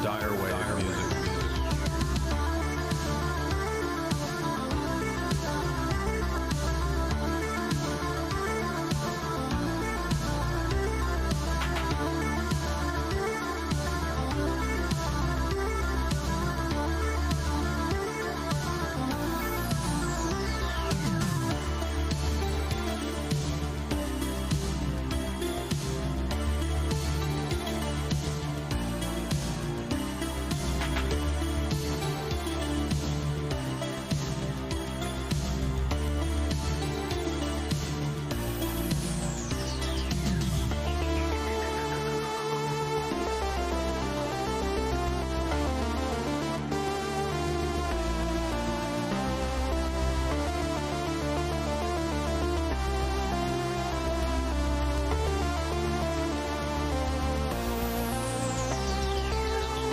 dire wave music.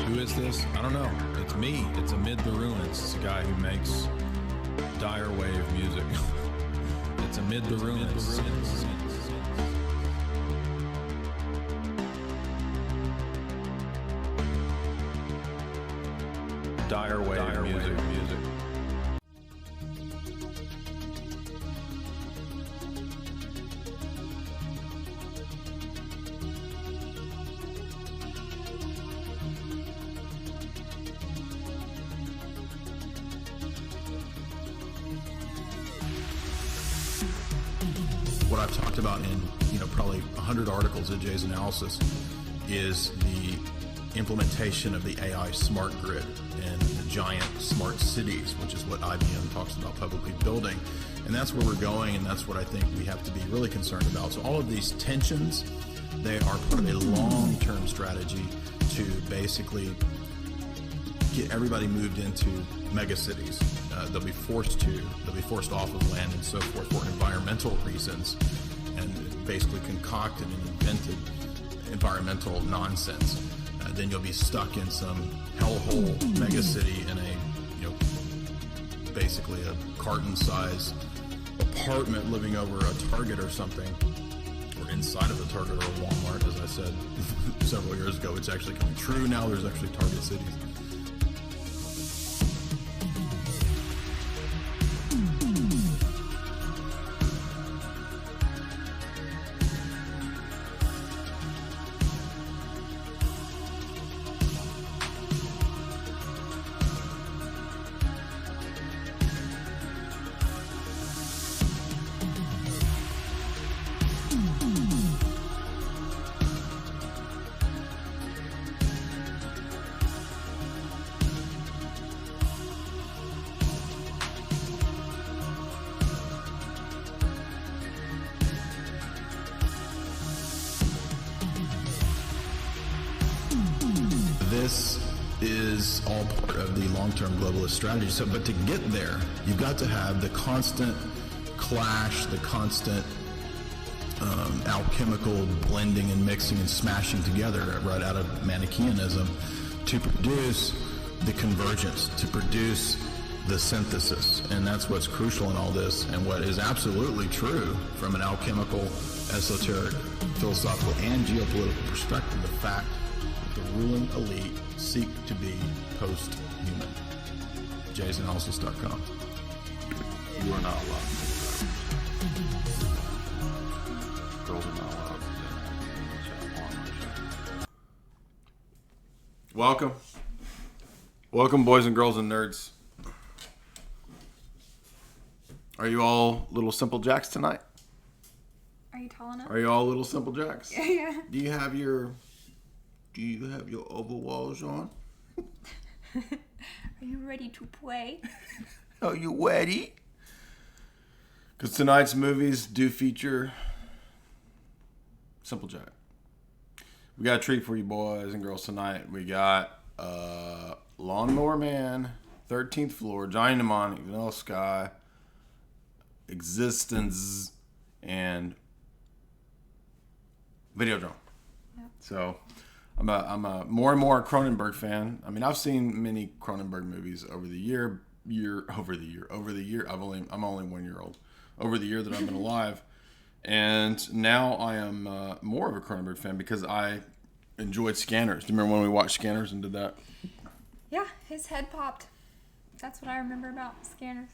Who is this? I don't know. It's me. It's Amid the Ruins. It's a guy who makes dire wave music. It's Amid the Ruins. Dire wave music. What I've talked about in probably 100 articles at Jay's Analysis is the implementation of the AI smart grid and the giant smart cities, which is what IBM talks about publicly building. And that's where we're going, and that's what I think we have to be really concerned about. So all of these tensions, they are part of a long-term strategy to basically get everybody moved into mega cities. They'll be forced off of land and so forth for environmental reasons, and basically concocted and invented environmental nonsense. Then you'll be stuck in some hellhole mega city in a, basically a carton-sized apartment living over a Target or something, or inside of a Target or a Walmart, as I said several years ago. It's actually coming true now. There's actually Target cities. This is all part of the long-term globalist strategy. So, but to get there, you've got to have the constant clash, the constant alchemical blending and mixing and smashing together right out of Manichaeanism to produce the convergence, to produce the synthesis. And that's what's crucial in all this, and what is absolutely true from an alchemical, esoteric, philosophical, and geopolitical perspective, the fact that the ruling elite seek to be post-human. jaysanalysis.com. You are not allowed to do that. Girls are not allowed to do that. Welcome, boys and girls and nerds. Are you all little simple jacks tonight? Are you tall enough? Are you all little simple jacks? Yeah. Do you have your overalls on? Are you ready to play? Are you ready? Because tonight's movies do feature Simple Jack. We got a treat for you boys and girls tonight. We got Lawnmower Man, 13th Floor, Johnny Mnemonic, Vanilla Sky, Existenz, and Videodrome. Yep. So I'm a more and more Cronenberg fan. I mean, I've seen many Cronenberg movies over the year. I'm only 1 year old. Over the year that I've been alive, and now I am more of a Cronenberg fan because I enjoyed Scanners. Do you remember when we watched Scanners and did that? Yeah, his head popped. That's what I remember about Scanners.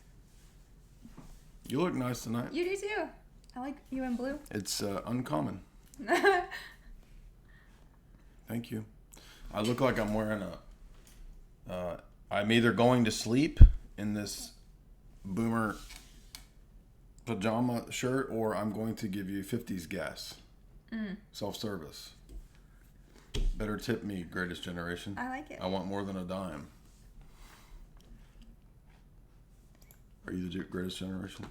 You look nice tonight. You do too. I like you in blue. It's uncommon. Thank you. I look like I'm wearing I'm either going to sleep in this boomer pajama shirt, or I'm going to give you 50s gas. Self-service. Better tip me, greatest generation. I like it. I want more than a dime. Are you the greatest generation?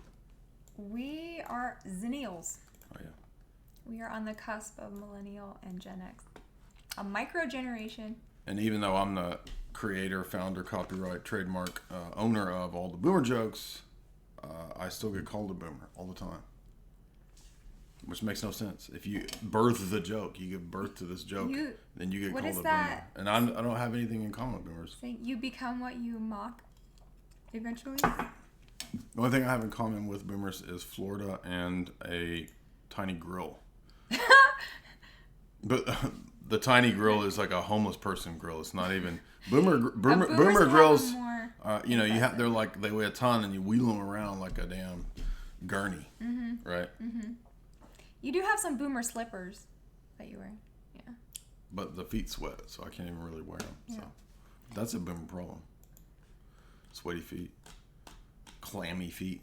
We are Zennials. Oh, yeah. We are on the cusp of millennial and Gen X. A micro generation. And even though I'm the creator, founder, copyright, trademark, owner of all the boomer jokes, I still get called a boomer all the time. Which makes no sense. If you birth the joke, you give birth to this joke, then you get called a boomer. And I don't have anything in common with boomers. So you become what you mock eventually? The only thing I have in common with boomers is Florida and a tiny grill. But the tiny grill is like a homeless person grill. It's not even boomer grills. They're like, they weigh a ton, and you wheel them around like a damn gurney, right? Mm-hmm. You do have some boomer slippers that you wear, yeah. But the feet sweat, so I can't even really wear them. Yeah. So that's a boomer problem. Sweaty feet, clammy feet,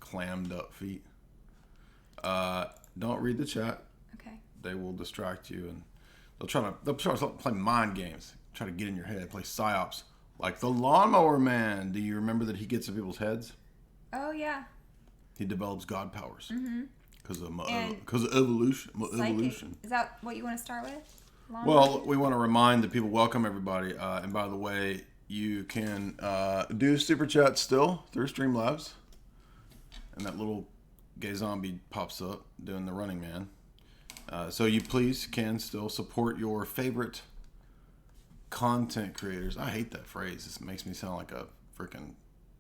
clammed up feet. Don't read the chat. Okay. They will distract you, and they'll try to play mind games, try to get in your head, play psyops, like the Lawnmower Man. Do you remember that he gets in people's heads? Oh yeah. He develops god powers because of evolution. Is that what you want to start with? Well, we want to remind the people, welcome everybody, and by the way, you can do super chat still through Streamlabs, and that little gay zombie pops up doing the Running Man. So you please can still support your favorite content creators. I hate that phrase. This makes me sound like a freaking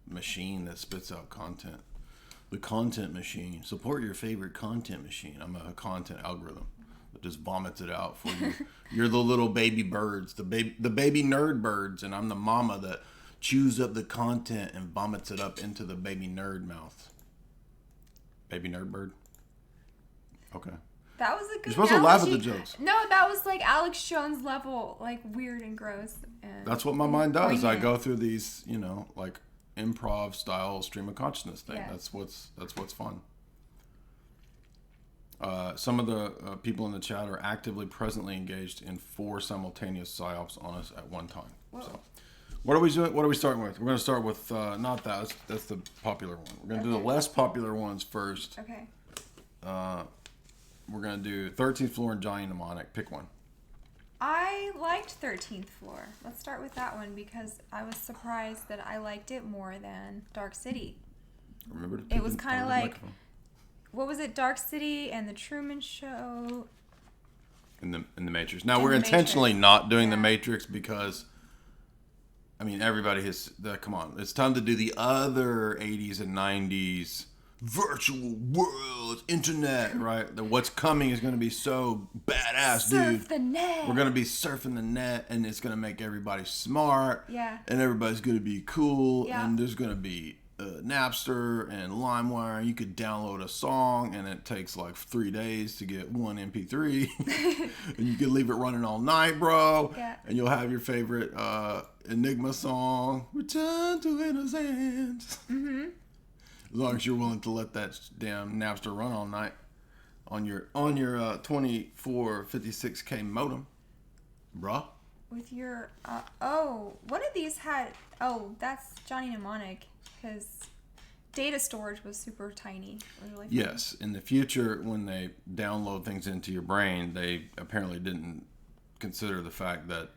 machine that spits out content. The content machine. Support your favorite content machine. I'm a content algorithm that just vomits it out for you. You're the little baby birds, the baby nerd birds, and I'm the mama that chews up the content and vomits it up into the baby nerd mouth. Baby nerd bird? Okay. That was a good You're supposed to laugh at the jokes. No, that was like Alex Jones level, like weird and gross. And that's what my mind does. I go through these, like improv style stream of consciousness thing. Yeah. That's what's fun. Some of the people in the chat are actively presently engaged in 4 simultaneous psyops on us at one time. Whoa. So what are we doing? What are we starting with? We're going to start with not that. That's the popular one. We're going to do the less popular ones first. Okay. We're going to do 13th Floor and Johnny Mnemonic. Pick one. I liked 13th Floor. Let's start with that one because I was surprised that I liked it more than Dark City. Remember it was kind of like, what was it? Dark City and the Truman Show. In the Matrix. Now we're intentionally not doing the Matrix because, I mean, everybody has. Come on, it's time to do the other 80s and 90s. Virtual world, internet, right? What's coming is going to be so badass, dude. Surf the net. We're going to be surfing the net, and it's going to make everybody smart. Yeah. And everybody's going to be cool. Yeah. And there's going to be Napster and LimeWire. You could download a song, and it takes like 3 days to get one MP3. And you can leave it running all night, bro. Yeah. And you'll have your favorite Enigma song, Return to Innocence. Mm-hmm. As long as you're willing to let that damn Napster run all night on your 2456K modem, bruh. With your one of these had that's Johnny Mnemonic. His data storage was super tiny. Really yes, in the future when they download things into your brain, they apparently didn't consider the fact that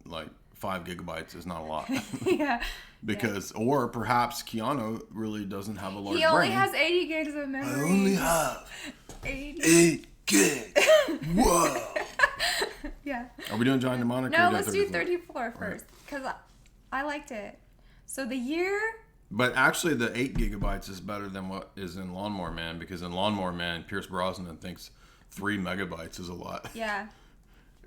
like 5 gigabytes is not a lot. Yeah. Because, or perhaps Keanu really doesn't have a large brain. He only has 80 gigs of memory. I only have 8 gigs. Whoa. Yeah. Are we doing Johnny Mnemonic? No, let's do 34 first. Because I liked it. So the year... But actually the 8 gigabytes is better than what is in Lawnmower Man. Because in Lawnmower Man, Pierce Brosnan thinks 3 megabytes is a lot. Yeah.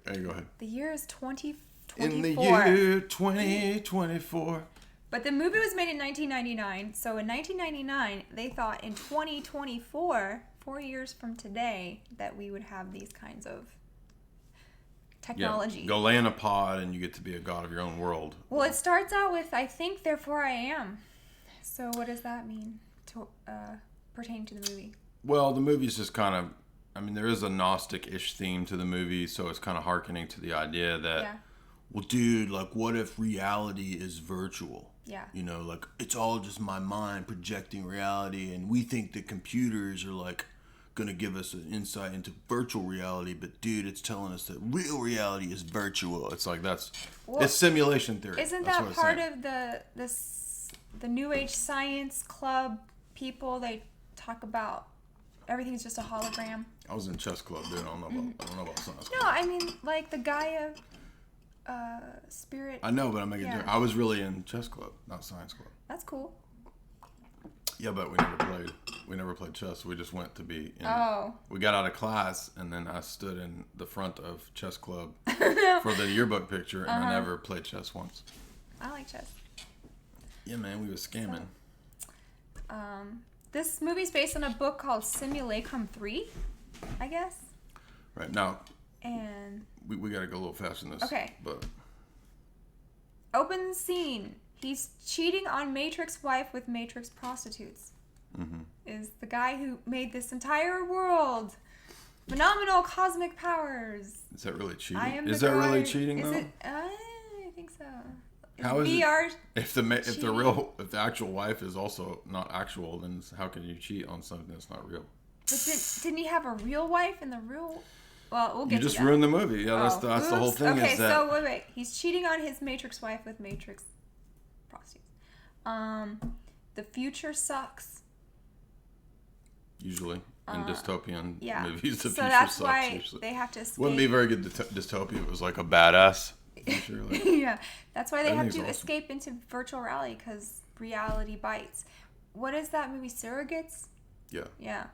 Hey, go ahead. The year is 2024. In the year 2024. But the movie was made in 1999. So in 1999, they thought in 2024, 4 years from today, that we would have these kinds of technology. Yeah, go lay in a pod and you get to be a god of your own world. Well, it starts out with, I think, therefore I am. So what does that mean to pertain to the movie? Well, the movie's just kind of, I mean, there is a Gnostic-ish theme to the movie, so it's kind of hearkening to the idea that, well, dude, like, what if reality is virtual? Yeah. You know, like, it's all just my mind projecting reality, and we think that computers are, like, going to give us an insight into virtual reality, but, dude, it's telling us that real reality is virtual. It's like, it's simulation theory. Isn't That's that part of the New Age Science Club people? They talk about everything's just a hologram. I was in chess club, dude. I don't know about science club. No, I mean, like, the Gaia spirit. I know, but I'm making Yeah. I was really in chess club, not science club. That's cool. Yeah, but we never played chess. We just went to be in. Oh. We got out of class, and then I stood in the front of chess club for the yearbook picture, and I never played chess once. I like chess. Yeah, man, we was scamming. This movie's based on a book called Simulacrum 3, I guess. Right, now, And we got to go a little faster than this. Okay. But open scene. He's cheating on Matrix wife with Matrix prostitutes. Mm-hmm. Is the guy who made this entire world. Phenomenal cosmic powers. Is that really cheating? I am Is the that really guy- cheating, is though? it? I think so. How is VR it? If the actual wife is also not actual, then how can you cheat on something that's not real? But didn't he have a real wife in the real? Well, we'll get You just to that. ruined the movie. Yeah, that's the whole Oops. thing. Okay, is that so wait. He's cheating on his Matrix wife with Matrix prostitutes. The future sucks. usually in dystopian movies, the so future that's sucks. why Usually. they have to escape. Wouldn't be very good dystopia if it was like a badass. Future, like, Yeah, that's why they have Everything's to awesome. escape into virtual reality because reality bites. What is that movie? Surrogates? yeah. Yeah.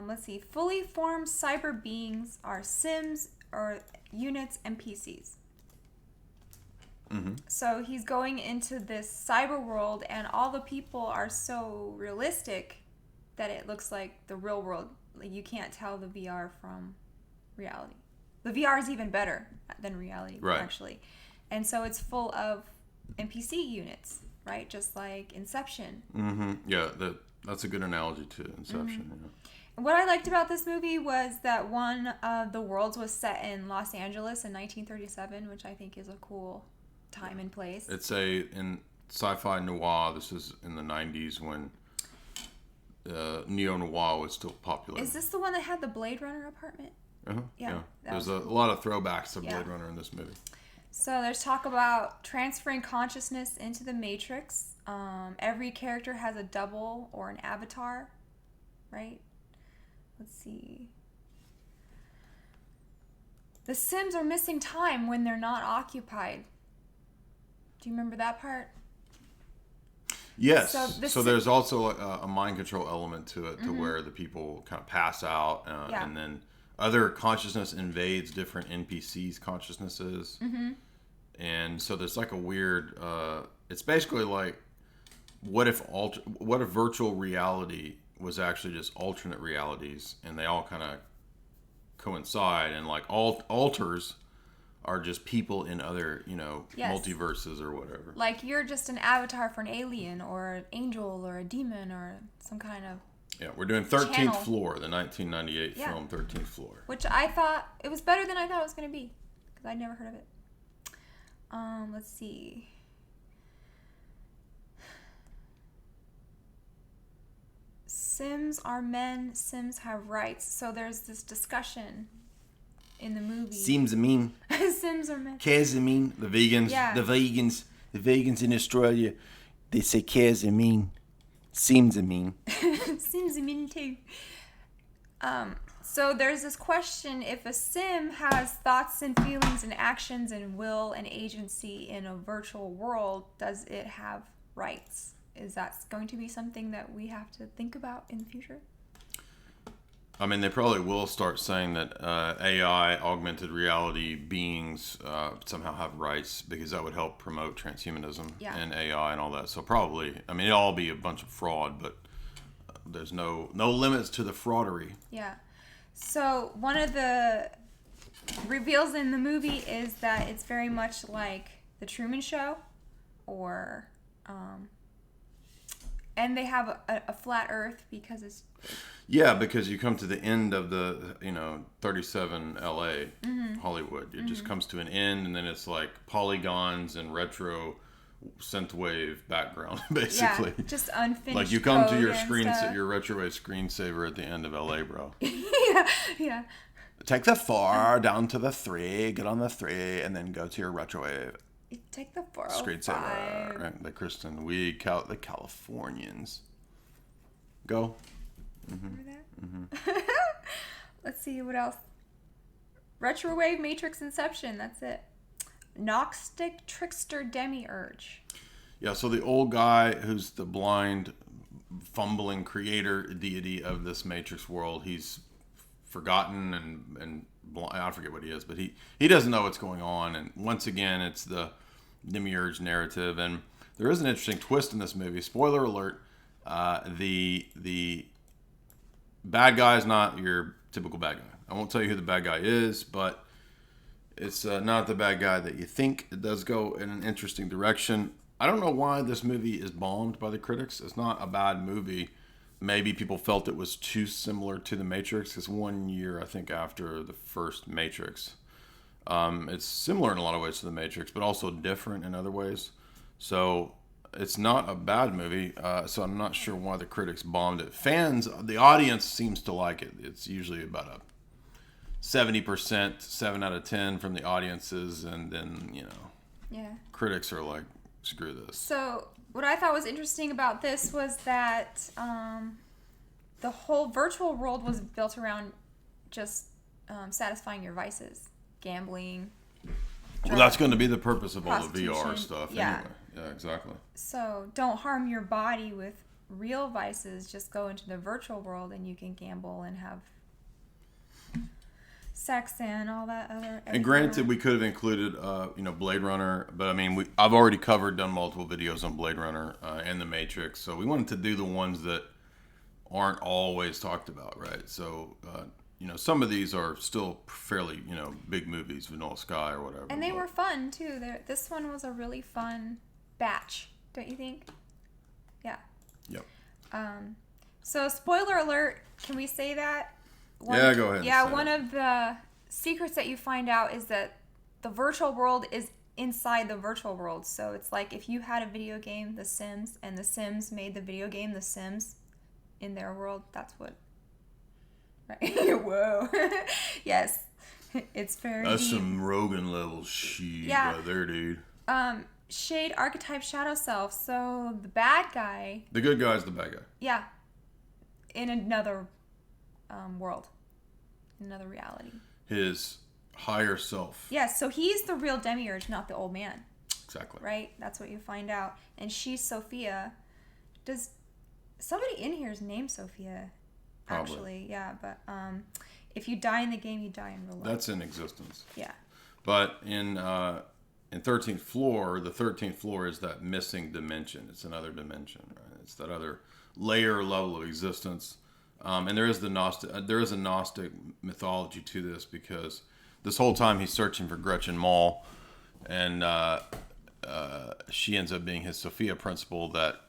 Let's see. Fully formed cyber beings are Sims or units NPCs. Mm-hmm. So he's going into this cyber world, and all the people are so realistic that it looks like the real world. Like you can't tell the VR from reality. The VR is even better than reality, Right. actually. And so it's full of NPC units, right? Just like Inception. Mm-hmm. Yeah, that's a good analogy to Inception. Mm-hmm. Yeah. What I liked about this movie was that one of the worlds was set in Los Angeles in 1937, which I think is a cool time and place. It's in sci-fi noir. This is in the 90s when neo-noir was still popular. Is this the one that had the Blade Runner apartment? Uh-huh. Yeah, Yeah. that There's was a lot of throwbacks to Yeah. Blade Runner in this movie. So there's talk about transferring consciousness into the Matrix. Every character has a double or an avatar, right? Let's see. The Sims are missing time when they're not occupied. Do you remember that part? Yes. So So, there's also a mind control element to it, to where the people kind of pass out, Yeah. and then other consciousness invades different NPCs' consciousnesses. Mm-hmm. And so there's like a weird. It's basically like, what if virtual reality was actually just alternate realities, and they all kind of coincide, and like alters are just people in other, Yes. multiverses or whatever. Like you're just an avatar for an alien or an angel or a demon or some kind of... Yeah, we're doing 13th Channel. Floor, the 1998 Yeah. film 13th Floor. Which I thought... It was better than I thought it was going to be. Because I'd never heard of it. Let's see. Sims are men. Sims have rights. So there's this discussion in the movie. Seems mean. Sims are men. Cares mean. The vegans. Yeah. The vegans in Australia, they say cares mean. Seems mean. Seems mean too. So there's this question: if a sim has thoughts and feelings and actions and will and agency in a virtual world, does it have rights? Is that going to be something that we have to think about in the future? I mean, they probably will start saying that AI, augmented reality beings somehow have rights, because that would help promote transhumanism and AI and all that. So probably, I mean, it'll all be a bunch of fraud, but there's no limits to the fraudery. Yeah. So one of the reveals in the movie is that it's very much like the Truman Show, or and they have a flat Earth because it's. Yeah, because you come to the end of the 37 LA Hollywood. It just comes to an end, and then it's like polygons and retro synthwave background, basically. Yeah, just unfinished. Like you come to your your retrowave screensaver at the end of LA, bro. yeah. Take the 4 down to the 3, get on the 3, and then go to your retrowave. You take the 405. Screensaver. Right? The Kristen Wiig, the Californians. Go. Remember that? Let's see what else. Retrowave Matrix Inception. That's it. Gnostic Trickster Demiurge. Yeah, so the old guy who's the blind, fumbling creator deity of this Matrix world, he's forgotten and I forget what he is, but he doesn't know what's going on. And once again, it's the Demiurge narrative. And there is an interesting twist in this movie. Spoiler alert: the bad guy is not your typical bad guy. I won't tell you who the bad guy is, but it's not the bad guy that you think. It does go in an interesting direction. I don't know why this movie is bombed by the critics. It's not a bad movie. Maybe people felt it was too similar to The Matrix. It's 1 year, I think, after the first Matrix. It's similar in a lot of ways to The Matrix, but also different in other ways. So it's not a bad movie. So I'm not sure why the critics bombed it. Fans, the audience seems to like it. It's usually about a 70%, 7 out of 10 from the audiences. And then, critics are like, screw this. So what I thought was interesting about this was that the whole virtual world was built around just satisfying your vices, gambling. Well, that's going to be the purpose of all the VR stuff. Yeah. Anyway. Yeah, exactly. So don't harm your body with real vices. Just go into the virtual world and you can gamble and have sex and all that other. And granted, we could have included, Blade Runner, but I mean, I've already done multiple videos on Blade Runner and The Matrix, so we wanted to do the ones that aren't always talked about, right? So, some of these are still fairly, big movies, Vanilla Sky or whatever. And they were fun too. This one was a really fun batch, don't you think? Yeah. Yep. So, spoiler alert. Can we say that? Yeah, go ahead. Yeah, one of the secrets that you find out is that the virtual world is inside the virtual world. So it's like if you had a video game, The Sims, and The Sims made the video game The Sims in their world, that's what. Right? Whoa. Yes. It's very That's deep. some Rogan level shit right there, dude. Shade archetype shadow self. So the bad guy. The good guy's the bad guy. Yeah. In another world. Another reality. His higher self. Yeah, so he's the real demiurge, not the old man. Exactly. Right? That's what you find out. And she's Sophia. Does somebody in here is named Sophia? Probably. Actually, yeah, but if you die in the game, you die in real life. That's in Existenz. Yeah. But in 13th Floor, the 13th floor is that missing dimension. It's another dimension, right? It's that other layer level of existence. And there is a Gnostic mythology to this, because this whole time he's searching for Gretchen Mol, and she ends up being his Sophia principle that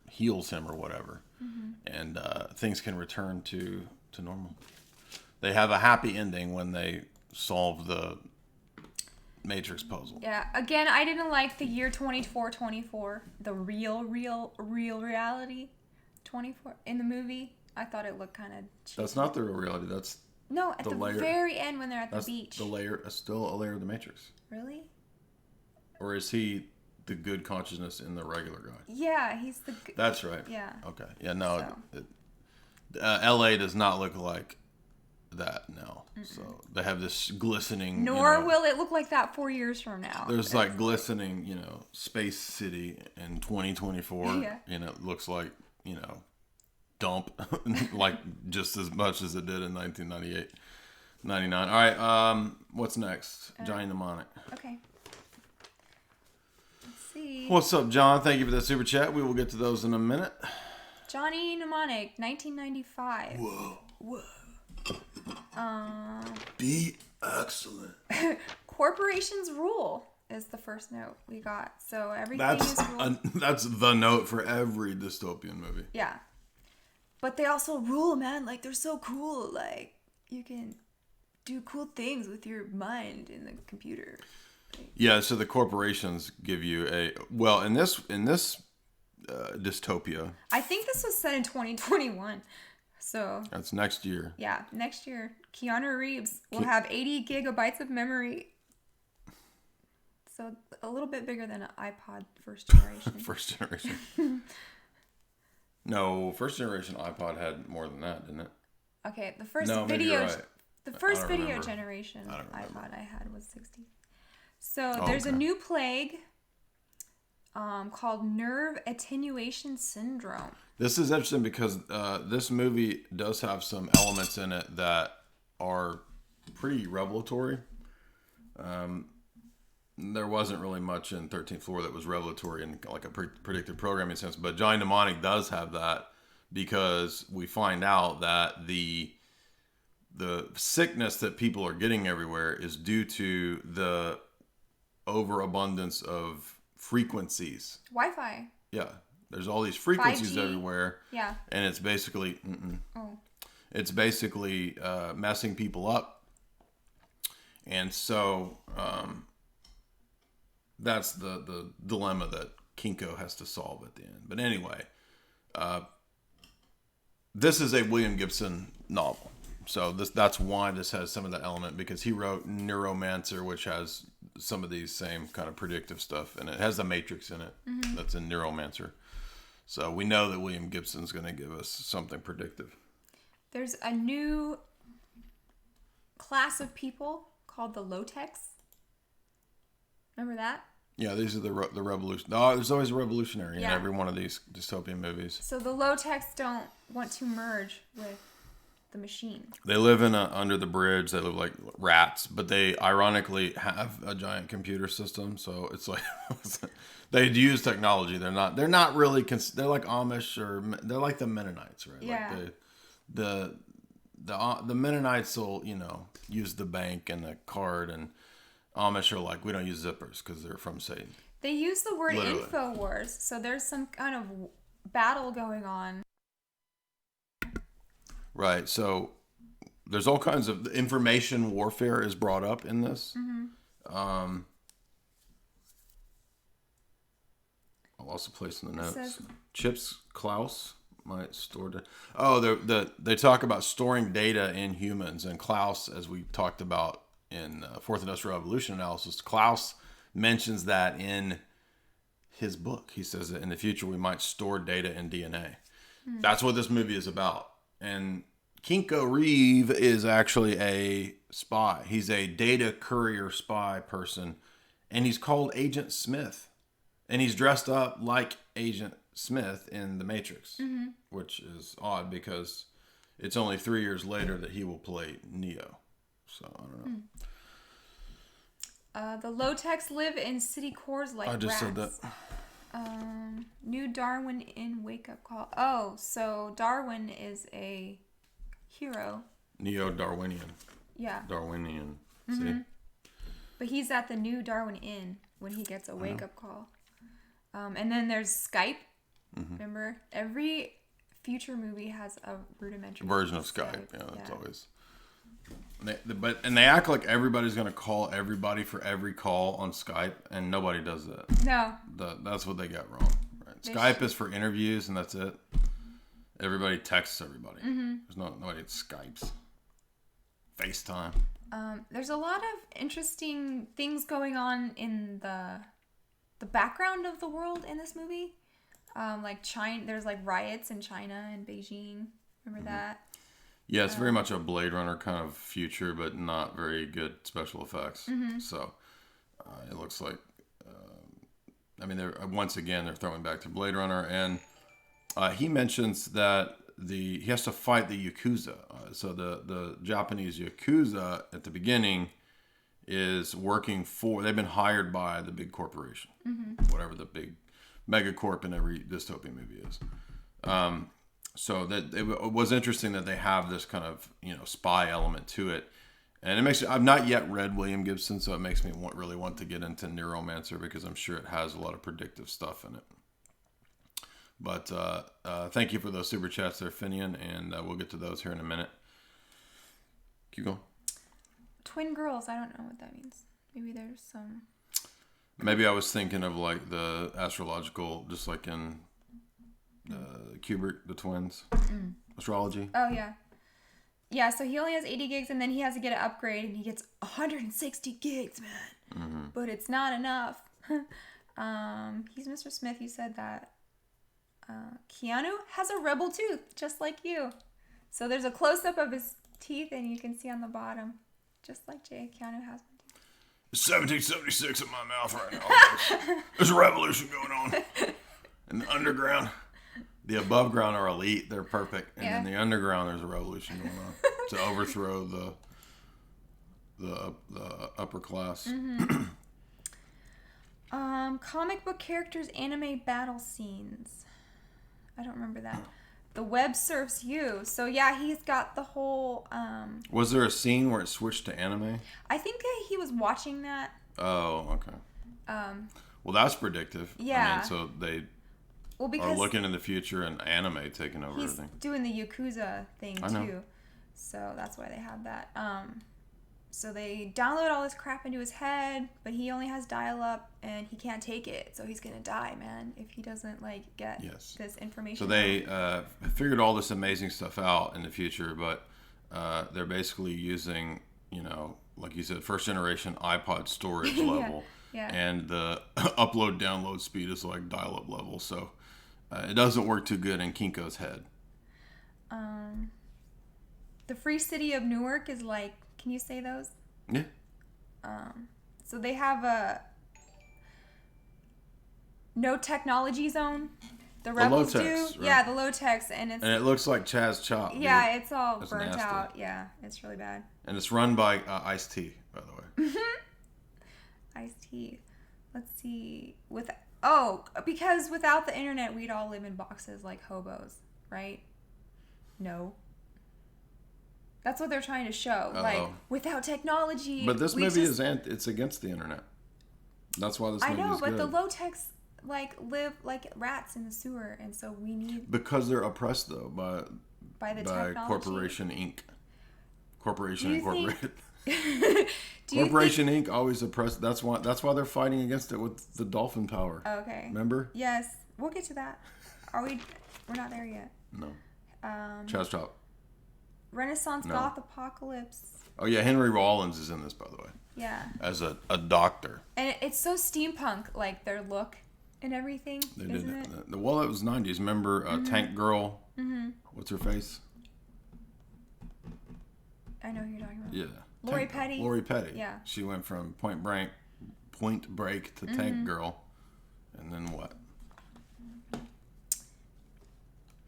heals him or whatever, and things can return to normal. They have a happy ending when they solve the Matrix puzzle. Yeah. Again, I didn't like the year 2424, the real reality. 24 in the movie. I thought it looked kind of cheesy. That's not the real reality. That's at the very end when they're at the beach. The layer, still a layer of the Matrix. Really? Or is he the good consciousness in the regular guy? Yeah, he's the. That's right. Yeah. Okay. Yeah. No. L.A. does not look like that. No. Mm-mm. So they have this glistening. Nor will it look like that 4 years from now. There's like glistening, space city in 2024. Yeah. And it looks like. dump like just as much as it did in 1998, 99. All right, what's next? Johnny Mnemonic. Okay. Let's see. What's up, John? Thank you for the super chat. We will get to those in a minute. Johnny Mnemonic, 1995. Whoa. Be excellent. Corporations rule is the first note we got. So everything is ruled. That's the note for every dystopian movie. Yeah. But they also rule, man. Like, they're so cool. Like, you can do cool things with your mind in the computer. Yeah, so the corporations give you in this dystopia. I think this was set in 2021. So that's next year. Yeah, next year. Keanu Reeves will have 80 gigabytes of memory. So a little bit bigger than an iPod first generation. First generation. No, first generation iPod had more than that, didn't it? Okay, the first maybe you're right. The first video remember. generation iPod I had was 60. So Oh, there's a okay. new plague called nerve attenuation syndrome. This is interesting because this movie does have some elements in it that are pretty revelatory. There wasn't really much in 13th Floor that was revelatory in like a predictive programming sense, but Johnny Mnemonic does have that because we find out that the sickness that people are getting everywhere is due to the overabundance of frequencies. Wi-Fi. Yeah, there's all these frequencies 5G. everywhere. Yeah. And it's basically Oh. it's basically messing people up, and so that's the dilemma that Kinko has to solve at the end. But anyway, this is a William Gibson novel, so that's why this has some of that element, because he wrote Neuromancer, which has some of these same kind of predictive stuff, and it has the Matrix in it. That's in Neuromancer. So we know that William Gibson's going to give us something predictive. There's a new class of people called the low-techs. Remember that? Yeah, these are the revolution. Oh, there's always a revolutionary in Yeah. every one of these dystopian movies. So the low-techs don't want to merge with the machine. They live under the bridge. They live like rats, but they ironically have a giant computer system. So it's like they use technology. They're not really. They're like Amish, or they're like the Mennonites, right? Yeah. Like the Mennonites will use the bank and the card, and Amish are like, we don't use zippers because they're from Satan. They use the word Literally. InfoWars, so there's some kind of battle going on. Right. So there's all kinds of information warfare is brought up in this. I'll also place in the notes. says- Chips Klaus might store data. Oh, they talk about storing data in humans, and Klaus, as we talked about in Fourth Industrial Revolution analysis, Klaus mentions that in his book. He says that in the future we might store data in DNA. That's what this movie is about. And Kinko Reeve is actually a spy. He's a data courier spy person, and he's called Agent Smith. And he's dressed up like Agent Smith in The Matrix, which is odd because it's only 3 years later that he will play Neo. So, I don't know. The low-techs live in city cores like I just said rats. that. New Darwin in wake-up call. Oh, so Darwin is a hero. Neo-Darwinian. Yeah. Darwinian. See? But he's at the New Darwin Inn when he gets a wake-up call. And then there's Skype. Remember? Every future movie has a rudimentary Version of Skype. Yeah, that's Yeah. always. And they act like everybody's going to call everybody for every call on Skype, and nobody does that. No. That's what they got wrong. Right? They Skype is for interviews, and that's it. Everybody texts everybody. There's nobody that Skypes. FaceTime. There's a lot of interesting things going on in the background of the world in this movie. Like China, there's like riots in China and Beijing. Remember that? Yeah, it's very much a Blade Runner kind of future, but not very good special effects. So it looks like, they're once again they're throwing back to Blade Runner, and he mentions that he has to fight the Yakuza. So the Japanese Yakuza at the beginning is working for, they've been hired by the big corporation, whatever the big megacorp in every dystopian movie is. So that it was interesting that they have this kind of, spy element to it. And it makes, I've not yet read William Gibson, so it makes me really want to get into Neuromancer, because I'm sure it has a lot of predictive stuff in it. But thank you for those super chats there, Finian, and we'll get to those here in a minute. Keep going. Twin girls, I don't know what that means. Maybe there's some... Maybe I was thinking of like the astrological, just like in Kubert, the twins. Astrology. Oh, yeah. Yeah, so he only has 80 gigs, and then he has to get an upgrade, and he gets 160 gigs, man. But it's not enough. He's Mr. Smith. You said that. Keanu has a rebel tooth, just like you. So there's a close-up of his teeth, and you can see on the bottom, just like Jay, Keanu has one. It's 1776 in my mouth right now. There's a revolution going on in the underground. The above ground are elite; they're perfect, and in the underground, there's a revolution going on to overthrow the upper class. Comic book characters, anime battle scenes. I don't remember that. The web surfs you. So yeah, he's got the whole. Was there a scene where it switched to anime? I think that he was watching that. Oh, okay. Well, that's predictive. Yeah. I mean, so they. Because are looking in the future and anime taking over he's everything. Doing the Yakuza thing I know. too. So that's why they have that. So they download all this crap into his head, but he only has dial-up and he can't take it. So he's going to die, man, if he doesn't get this information. So they figured all this amazing stuff out in the future, but they're basically using, like you said, first generation iPod storage level. Yeah. And the upload-download speed is like dial-up level. So it doesn't work too good in Kinko's head. The Free City of Newark is like, can you say those? Yeah. So they have a no technology zone. The rebels low-techs, do. right? Yeah, the low-techs. And it looks like Chaz Chop. Yeah, it's all That's burnt nasty. out. Yeah, it's really bad. And it's run by Ice-T, by the way. Ice-T. Let's see. Because without the internet, we'd all live in boxes like hobos, right? No. That's what they're trying to show. Uh-oh. Like, without technology. But this movie it's against the internet. That's why this movie is good. I know, but the low-techs live like rats in the sewer, and so we need... Because they're oppressed, though, by technology? Corporation Inc. Corporation Incorporated. Corporation Inc. always oppressed. That's why they're fighting against it with the dolphin power. Okay. Remember? Yes. We'll get to that. We're not there yet. No. Chaz Chop. Renaissance Goth Apocalypse. Oh yeah, Henry Rollins is in this, by the way. Yeah. As a doctor. And it's so steampunk, like their look and everything. They isn't did it? Well, it was 90s. Remember Tank Girl? What's her face? I know who you're talking about. Yeah. Lori Petty. Lori Petty. Yeah. She went from Point Break to Tank Girl. And then what?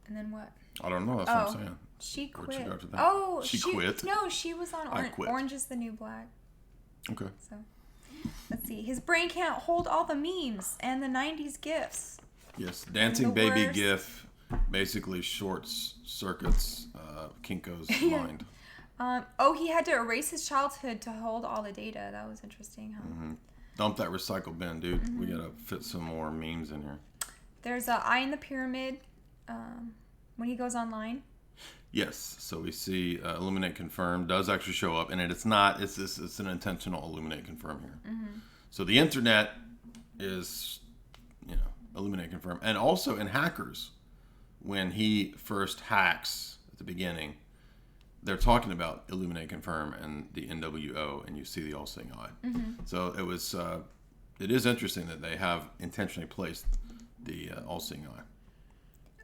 And then what? I don't know. That's what I'm saying. She quit. Where'd she go after that? Oh, she quit? No, she was on I quit. Orange is the New Black. Okay. So, let's see. His brain can't hold all the memes and the 90s gifs. Yes. Dancing the Baby worst. GIF basically circuits Kinko's mind. He had to erase his childhood to hold all the data. That was interesting, huh? Dump that recycle bin, dude. We gotta fit some more memes in here. There's a Eye in the Pyramid when he goes online. Yes, so we see Illuminate Confirm does actually show up, and it's an intentional Illuminate Confirm here. So the internet is, Illuminate Confirm, and also in Hackers, when he first hacks at the beginning, they're talking about Illuminate Confirm and the NWO, and you see the All-Seeing Eye. So it is interesting that they have intentionally placed the All-Seeing Eye.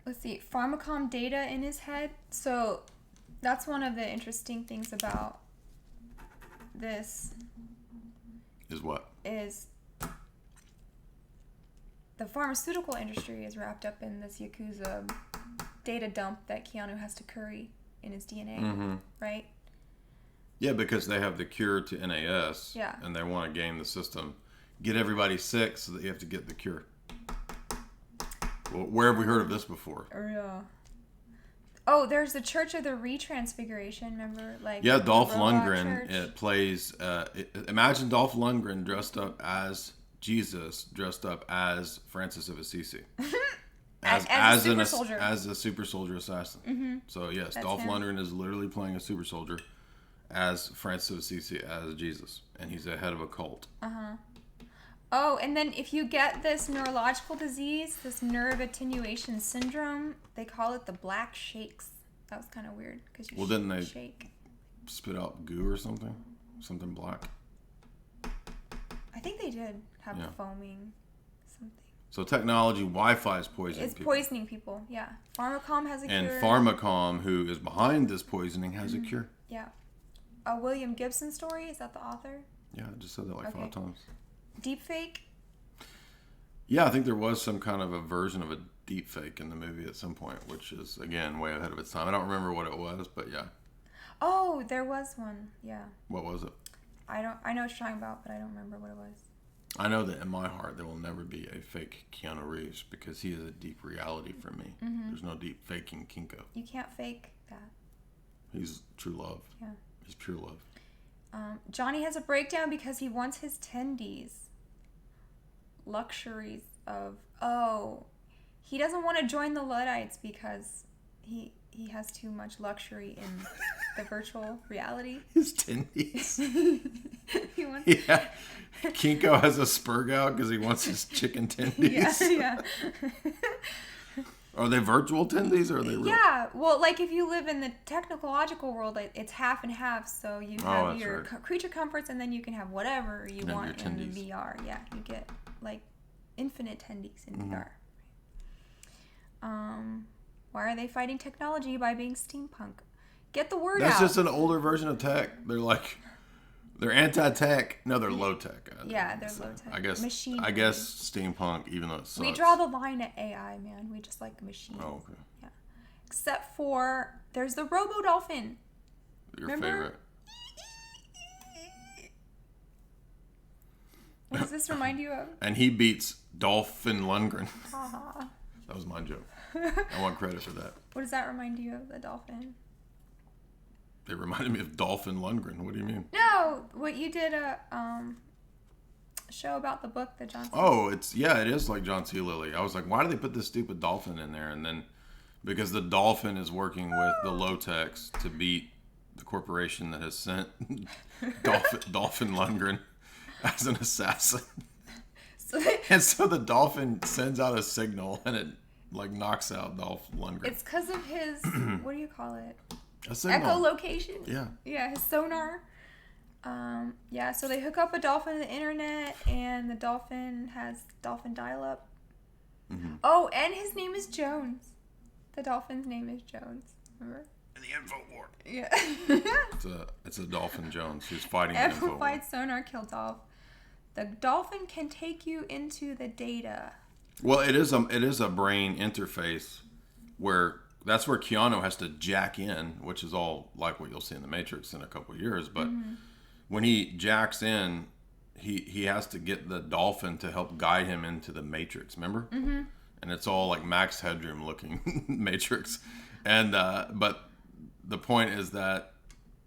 Let's see, Pharmacom data in his head. So that's one of the interesting things about this. Is what? Is the pharmaceutical industry is wrapped up in this Yakuza data dump that Keanu has to curry in his DNA, right? Yeah, because they have the cure to NAS, and they want to game the system, get everybody sick, so that you have to get the cure. Well, where have we heard of this before? Yeah. Oh, there's the Church of the Retransfiguration. Remember, like Dolph robot Lundgren. church? It plays. Imagine Dolph Lundgren dressed up as Jesus, dressed up as Francis of Assisi, as a super soldier, as a super soldier assassin. So yes, that's Dolph Lundgren is literally playing a super soldier as Francis of Assisi as Jesus, and he's the head of a cult. Oh, and then if you get this neurological disease, this nerve attenuation syndrome, they call it the black shakes. That was kind of weird because you didn't they shake. Spit out goo or something black? I think they did have foaming something. So technology, Wi-Fi is poisoning people. It's poisoning people, yeah. Pharmacom has a cure. And Pharmacom, who is behind this poisoning, has a cure. Yeah. A William Gibson story, is that the author? Yeah, I just said that like 5 times. Deepfake? Yeah, I think there was some kind of a version of a deepfake in the movie at some point, which is, again, way ahead of its time. I don't remember what it was, but yeah. Oh, there was one, yeah. What was it? I know what you're talking about, but I don't remember what it was. I know that in my heart there will never be a fake Keanu Reeves because he is a deep reality for me. There's no deep faking Kinko. You can't fake that. He's true love. Yeah. He's pure love. Johnny has a breakdown because he wants his tendies. Luxuries of... Oh, he doesn't want to join the Luddites because he has too much luxury in the virtual reality. His tendies. He wants... Yeah. Kinko has a spurg out because he wants his chicken tendies. Yeah. Are they virtual tendies or are they real? Yeah. Well, like if you live in the technological world, it's half and half. So you have your creature comforts and then you can have whatever you want in VR. Yeah. You get like infinite tendies in VR. Why are they fighting technology by being steampunk? Get the word out. That's just an older version of tech. They're anti-tech. No, they're low-tech. Yeah, they're low-tech. I guess steampunk, even though it sucks. We draw the line at AI, man. We just like machines. Oh, okay. Yeah. Except for, there's the Robo-Dolphin. Your favorite. What does this remind you of? And he beats Dolphin Lundgren. That was my joke. I want credit for that. What does that remind you of, the dolphin? It reminded me of Dolphin Lundgren. What do you mean? No, what you did a show about the book that John C. Oh, it is like John C. Lilly. I was like, why do they put this stupid dolphin in there? And then because the dolphin is working with the low-techs to beat the corporation that has sent Dolphin Lundgren as an assassin. And so the dolphin sends out a signal and it like knocks out Dolph Lundgren. It's because of his, what do you call it? A signal. Echolocation. Yeah. Yeah, his sonar. Yeah, so they hook up a dolphin to the internet and the dolphin has dolphin dial-up. Oh, and his name is Jones. The dolphin's name is Jones. Remember? In the info war. Yeah. It's a Dolphin Jones who's fighting the info war. Amplified sonar kill Dolph. The dolphin can take you into the data. Well, it is a brain interface where that's where Keanu has to jack in, which is all like what you'll see in the Matrix in a couple of years. But when he jacks in, he has to get the dolphin to help guide him into the Matrix. Remember? And it's all like Max Headroom looking Matrix. And but the point is that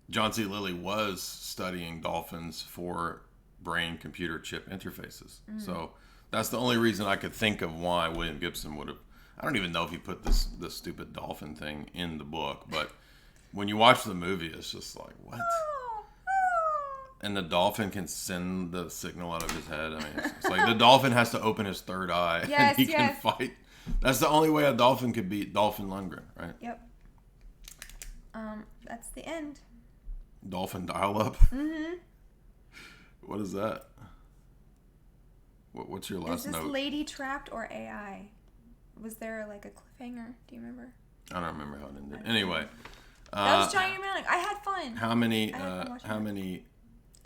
John C. Lilly was studying dolphins for brain-computer chip interfaces. So that's the only reason I could think of why William Gibson would have. I don't even know if he put this stupid dolphin thing in the book, but when you watch the movie, it's just like, what? And the dolphin can send the signal out of his head. I mean, it's like the dolphin has to open his third eye and he can fight. That's the only way a dolphin could beat Dolphin Lundgren, right? Yep. That's the end. Dolphin dial-up? What is that? What's your last note? Is this lady trapped or AI? Was there like a cliffhanger? Do you remember? I don't remember how it ended. Anyway. That was Johnny Mnemonic. I had fun.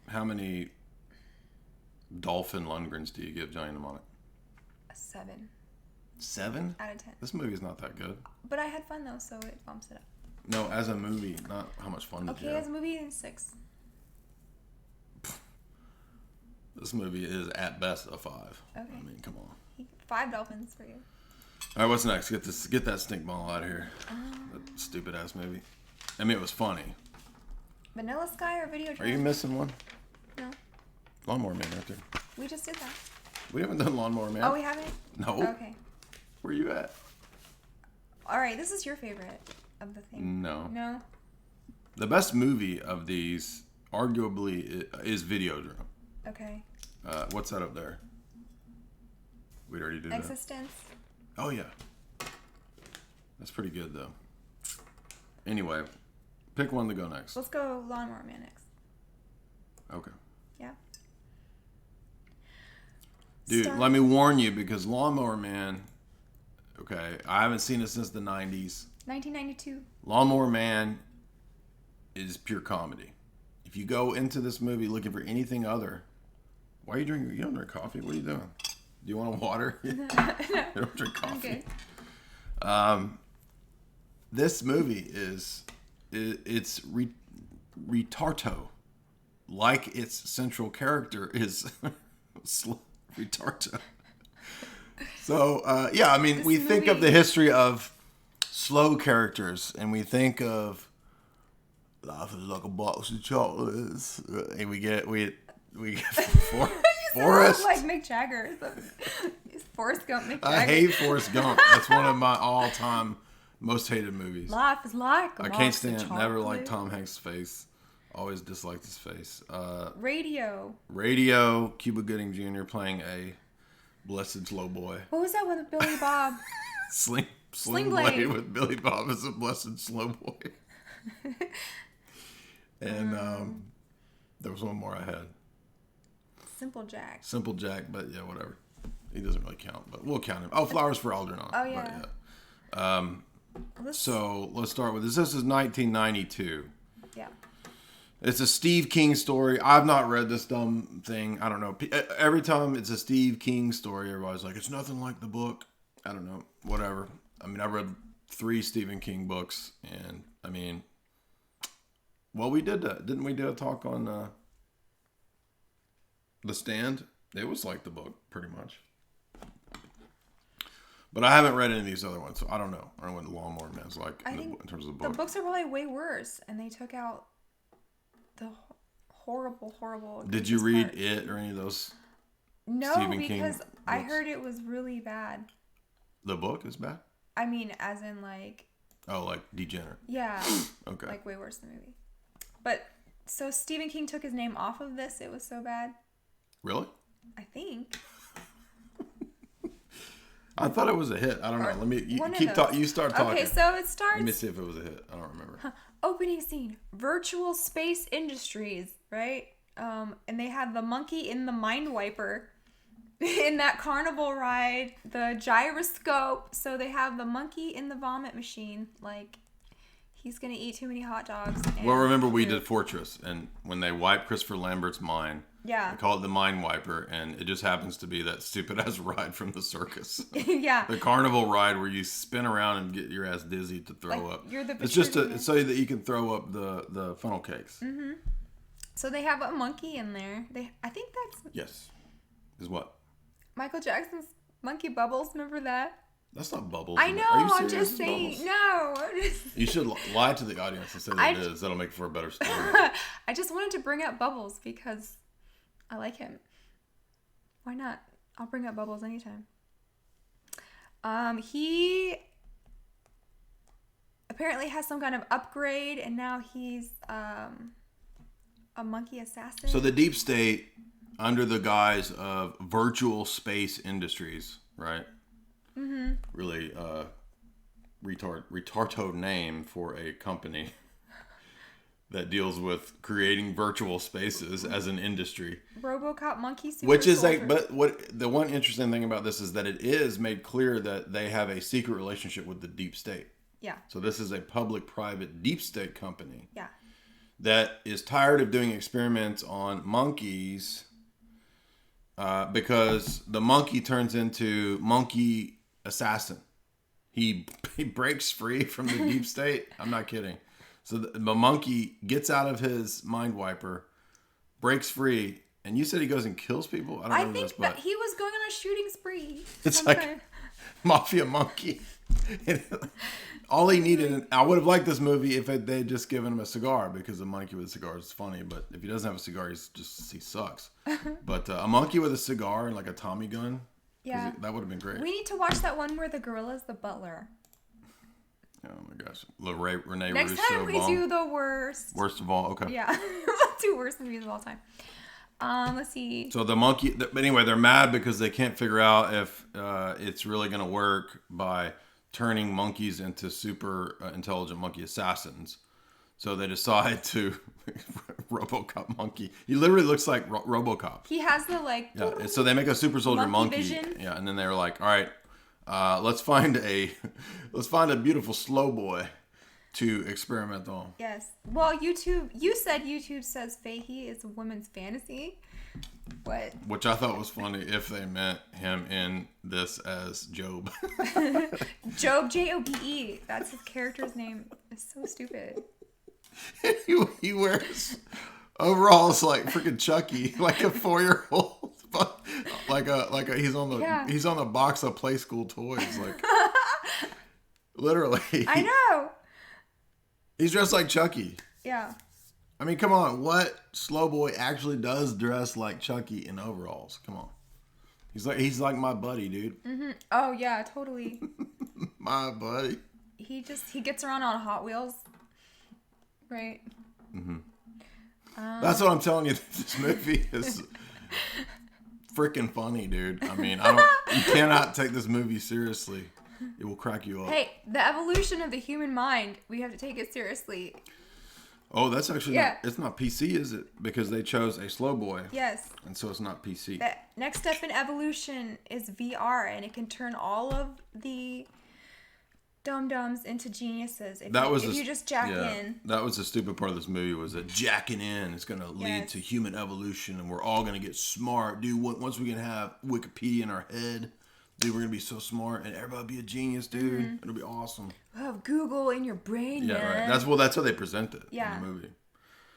How many Dolphin Lundgrens do you give Johnny Mnemonic? A 7. 7 out of 10. This movie is not that good. But I had fun though, so it bumps it up. No, as a movie, not how much fun did you Okay, have. as a movie, 6. This movie is at best a 5. Okay. I mean, come on. 5 dolphins for you. All right, what's next? Get that stink ball out of here. That stupid ass movie. I mean, it was funny. Vanilla Sky or Videodrome? Are you missing one? No. Lawnmower Man right there. We just did that. We haven't done Lawnmower Man. Oh, we haven't? No. Okay. Where you at? All right, this is your favorite of the thing. No. No? The best movie of these, arguably, is Videodrome. Okay. What's that up there? We'd already did that. Existenz. Oh, yeah. That's pretty good, though. Anyway, pick one to go next. Let's go Lawnmower Man next. Okay. Yeah. Dude, let me warn you, because Lawnmower Man, okay, I haven't seen it since the 90s. 1992. Lawnmower Man is pure comedy. If you go into this movie looking for anything other, why are you drinking? You don't drink coffee. What are you doing? Do you want water? You don't drink coffee. Okay. This movie it's retardo, like its central character is retardo. So yeah, I mean, we think of the history of slow characters, and we think of life is like a box of chocolates, and we get Forrest. Like Mick Jagger. Forrest Gump, Mick Jagger. I hate Forrest Gump. That's one of my all-time most hated movies. Life is like a I box can't of stand. chocolate. Never liked Tom Hanks' face. Always disliked his face. Radio. Cuba Gooding Jr. playing a blessed slow boy. What was that one with Billy Bob? Sling Sling Blade Blade with Billy Bob as a blessed slow boy. And there was one more I had. Simple Jack. Simple Jack, but yeah, whatever. He doesn't really count, but we'll count him. Oh, Flowers for Algernon. Oh, yeah. But, yeah. So let's start with this. This is 1992. Yeah. It's a Steve King story. I've not read this dumb thing. I don't know. Every time it's a Steve King story, everybody's like, it's nothing like the book. I don't know. Whatever. I mean, I've read 3 Stephen King books, and I mean, well, we did that. Didn't we do a talk on The Stand? It was like the book, pretty much. But I haven't read any of these other ones, so I don't know. I don't know what the Lawnmower Man's like in terms of the book. The books are probably way worse, and they took out the horrible. Did you read it or any of those? No, Stephen because King I books? heard it was really bad. The book is bad? I mean, as in like. Oh, like degenerate. Yeah. Okay. Like way worse than the movie. But so Stephen King took his name off of this. It was so bad. Really? I think. I thought it was a hit. I don't know. Let me you start talking. Okay, so it starts. Let me see if it was a hit. I don't remember. Opening scene: virtual space industries, right? And they had the monkey in the mind wiper in that carnival ride, the gyroscope. So they have the monkey in the vomit machine, like he's gonna eat too many hot dogs. Well, remember we did Fortress, and when they wipe Christopher Lambert's mind. Yeah. They call it the mind wiper, and it just happens to be that stupid ass ride from the circus. Yeah. The carnival ride where you spin around and get your ass dizzy to throw up. It's just it's so that you can throw up the funnel cakes. Mm-hmm. So they have a monkey in there. I think that's Yes. Is what? Michael Jackson's Monkey Bubbles. Remember that? That's not Bubbles. I know. I'm just saying. No. You should lie to the audience and say that it is. That'll make for a better story. I just wanted to bring up Bubbles because I like him. Why not? I'll bring up Bubbles anytime. He apparently has some kind of upgrade, and now he's a monkey assassin. So the deep state, under the guise of virtual space industries, right? Mm-hmm. Really retardo name for a company that deals with creating virtual spaces as an industry. RoboCop monkey super Which is soldier. like, but what the one interesting thing about this is that it is made clear that they have a secret relationship with the deep state. Yeah. So this is a public-private deep state company. Yeah. That is tired of doing experiments on monkeys because the monkey turns into monkey assassin. He breaks free from the deep state. I'm not kidding. So the monkey gets out of his mind wiper, breaks free, and you said he goes and kills people? I don't remember this, but that he was going on a shooting spree. it's like Mafia Monkey. All he needed, and I would have liked this movie if they had just given him a cigar, because a monkey with a cigar is funny, but if he doesn't have a cigar, he sucks. But a monkey with a cigar and like a Tommy gun, yeah, that would have been great. We need to watch that one where the gorilla's the butler. Oh my gosh. Renee Next Russo. time we do the worst. Worst of all, okay. Yeah. We'll do worst movies of all time. Let's see. So the monkey, but anyway, they're mad because they can't figure out if it's really going to work by turning monkeys into super intelligent monkey assassins. So they decide to RoboCop monkey. He literally looks like RoboCop. He has the like. Yeah. So they make a super soldier monkey. Vision. Yeah, and then they were like, all right, let's find a beautiful slow boy to experiment on. Yes. Well, you said YouTube says Fahey is a woman's fantasy. What? Which I thought was funny if they meant him in this as Job. Job, Jobe. That's his character's name. It's so stupid. He wears overalls like freaking Chucky, like a 4-year-old. Like he's on the box of Play School toys, like literally. I know. He's dressed like Chucky. Yeah. I mean, come on. What slow boy actually does dress like Chucky in overalls? Come on. He's like my buddy, dude. Mm-hmm. Oh yeah, totally. My buddy. He gets around on Hot Wheels, right? Mm-hmm. That's what I'm telling you. This movie is freaking funny, dude. I mean, you cannot take this movie seriously. It will crack you up. Hey, the evolution of the human mind, we have to take it seriously. Oh, that's actually it's not PC, is it? Because they chose a slow boy. Yes. And so it's not PC. The next step in evolution is VR, and it can turn all of the dum-dums into geniuses if you just jack in. That was the stupid part of this movie, was that jacking in is going to lead to human evolution, and we're all going to get smart. Dude, once we can have Wikipedia in our head, dude, we're going to be so smart, and everybody will be a genius, dude. Mm-hmm. It'll be awesome. We'll have Google in your brain, man. Right. That's how they present it in the movie.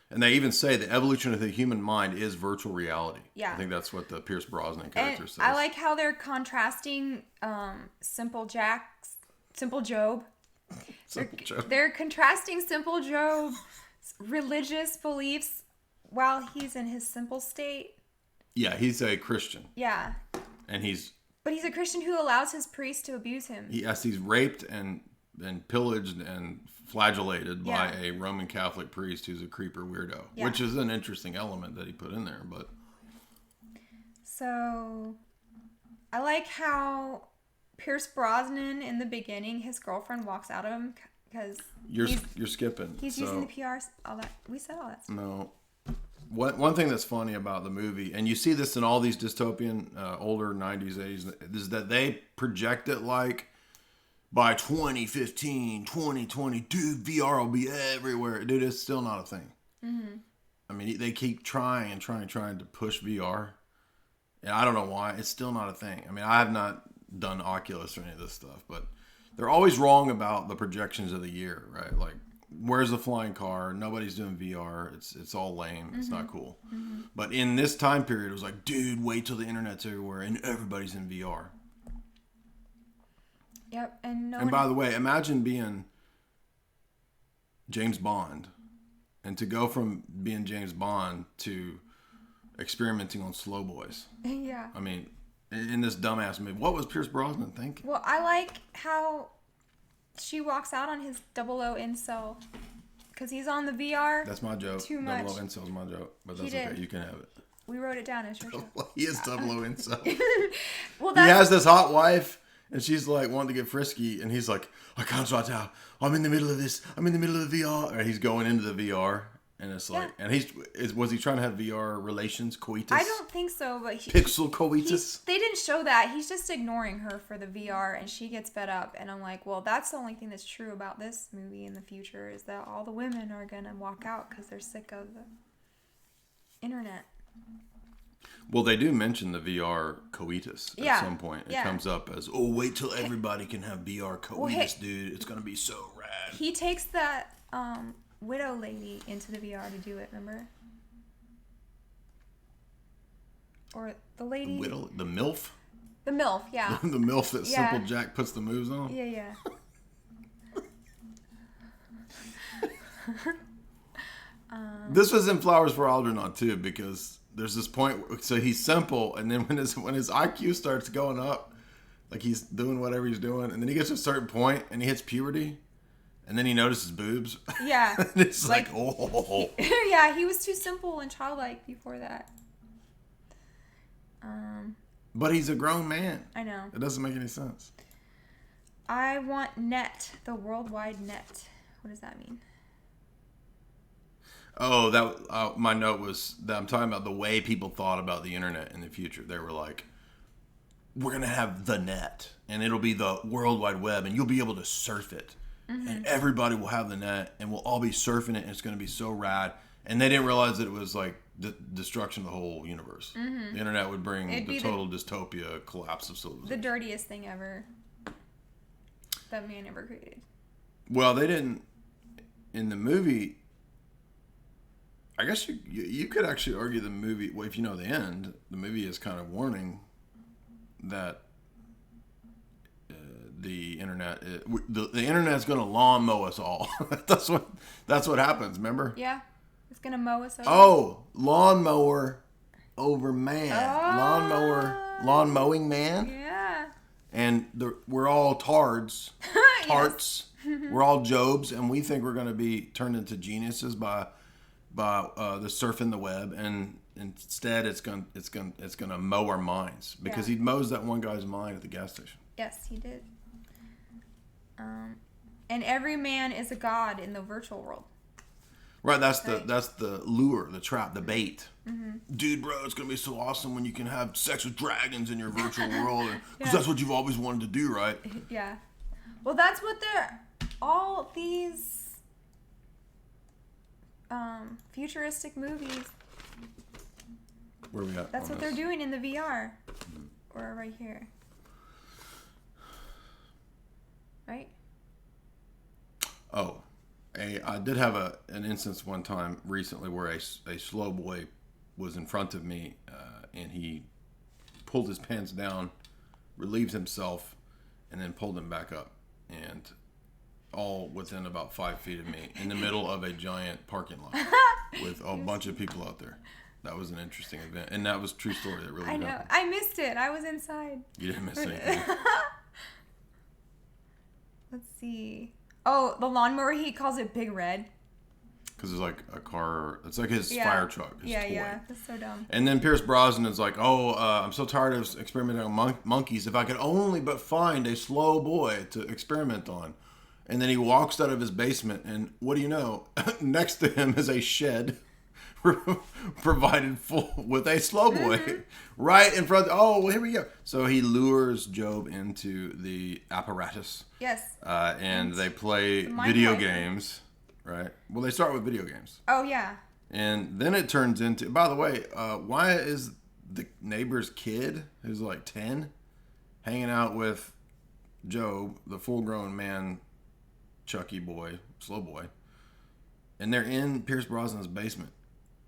And they even say the evolution of the human mind is virtual reality. Yeah. I think that's what the Pierce Brosnan character says. I like how they're contrasting Simple Job. They're contrasting Simple Job's religious beliefs while he's in his simple state. Yeah, he's a Christian. Yeah. But he's a Christian who allows his priest to abuse him. Yes, he's raped and pillaged and flagellated by a Roman Catholic priest who's a creeper weirdo, which is an interesting element that he put in there. But so I like how Pierce Brosnan in the beginning, his girlfriend walks out of him because you're skipping. He's using the PR. All that we said all that stuff. No. One thing that's funny about the movie, and you see this in all these dystopian, older 90s, 80s, is that they project it like by 2015, 2020, dude, VR will be everywhere. Dude, it's still not a thing. Mm-hmm. I mean, they keep trying to push VR. And I don't know why. It's still not a thing. I mean, I have not done Oculus or any of this stuff, but they're always wrong about the projections of the year, right? Like, where's the flying car? Nobody's doing VR. It's all lame. It's not cool. Mm-hmm. But in this time period, it was like, dude, wait till the internet's everywhere and everybody's in VR. Yep. And by the way, imagine being James Bond, and to go from being James Bond to experimenting on slow boys. Yeah. I mean, in this dumbass movie, what was Pierce Brosnan thinking? Well, I like how she walks out on his 00 incel because he's on the VR. That's my joke. Too much. 00 incel's my joke, but that's okay. You can have it. We wrote it down as your joke. He is 00 incel. Well, he has this hot wife, and she's like wanting to get frisky, and he's like, I can't right now. I'm in the middle of this. I'm in the middle of the VR. And he's going into the VR, and it's like, and was he trying to have VR relations, coitus? I don't think so, but pixel coitus. They didn't show that. He's just ignoring her for the VR, and she gets fed up. And I'm like, well, that's the only thing that's true about this movie in the future is that all the women are gonna walk out because they're sick of the internet. Well, they do mention the VR coitus at some point. It Yeah. comes up as, oh, wait till everybody can have VR coitus, dude. It's going to be so rad. He takes that widow lady into the VR to do it, remember? Or the lady... The MILF? The MILF, yeah. The MILF that Yeah. Simple Jack puts the moves on? Yeah, yeah. This was in Flowers for Algernon, too, because there's this point... So he's simple, and then when his IQ starts going up, like he's doing whatever he's doing, and then he gets to a certain point, and he hits puberty, and then he notices boobs. Yeah. And it's like, oh. Yeah, he was too simple and childlike before that. But he's a grown man. I know. It doesn't make any sense. I want net, the worldwide net. What does that mean? Oh, that my note was that I'm talking about the way people thought about the internet in the future. They were like, we're going to have the net, and it'll be the World Wide Web, and you'll be able to surf it. Mm-hmm. And everybody will have the net, and we'll all be surfing it, and it's going to be so rad. And they didn't realize that it was like the destruction of the whole universe. Mm-hmm. The internet would bring the total dystopia, collapse of civilization. The dirtiest thing ever that man ever created. Well, they didn't, in the movie... I guess you could actually argue the movie, well, if you know the end, the movie is kind of warning that the internet the internet's going to lawn mow us all. that's what happens, remember? Yeah. It's going to mow us over. Oh, lawnmower over man. Oh. Lawn mowing man. Yeah. And we're all tards. Tarts. Yes. We're all Jobs, and we think we're going to be turned into geniuses by the surfing the web, and instead it's gonna mow our minds because he mows that one guy's mind at the gas station. Yes, he did. And every man is a god in the virtual world. Right, that's the lure, the trap, the bait. Mm-hmm. Dude, bro, it's gonna be so awesome when you can have sex with dragons in your virtual world, because that's what you've always wanted to do, right? Yeah. Well, that's what all these futuristic movies. Where we at? That's what they're doing in the VR. Or right here. Right? Oh, I did have an instance one time recently where a slow boy was in front of me, and he pulled his pants down, relieved himself, and then pulled them back up, and all within about 5 feet of me in the middle of a giant parking lot with a bunch of people out there. That was an interesting event, and that was a true story. That really happened. I know. I missed it. I was inside. You didn't miss anything. Let's see. Oh, the lawnmower, he calls it Big Red. Because it's like a car. It's like his fire truck. His toy. Yeah. That's so dumb. And then Pierce Brosnan is like, I'm so tired of experimenting on monkeys. If I could only but find a slow boy to experiment on. And then he walks out of his basement, and what do you know? Next to him is a shed provided full with a slow boy right in front. Oh, well, here we go. So he lures Job into the apparatus. Yes. And they play video games, right? Well, they start with video games. Oh, yeah. And then it turns into, by the way, why is the neighbor's kid, who's like 10, hanging out with Job, the full-grown man, Chucky boy, slow boy, and they're in Pierce Brosnan's basement?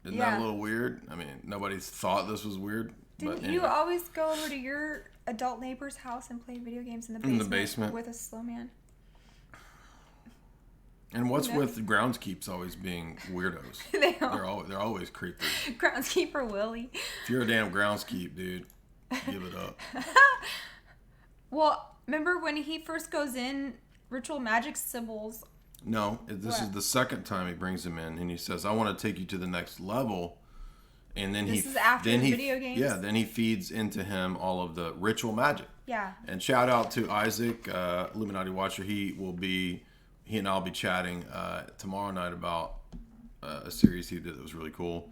Isn't that a little weird? I mean, nobody thought this was weird. Didn't you always go over to your adult neighbor's house and play video games in the basement with a slow man? And what's with groundskeeps always being weirdos? They're always creepy. Groundskeeper Willie. If you're a damn groundskeep, dude, give it up. Well, remember when he first goes in, ritual magic symbols. No, this is the second time he brings him in, and he says, "I want to take you to the next level." And then this is after the video games. Yeah, then he feeds into him all of the ritual magic. Yeah. And shout out to Isaac, Illuminati Watcher. He and I'll be chatting tomorrow night about a series he did that was really cool.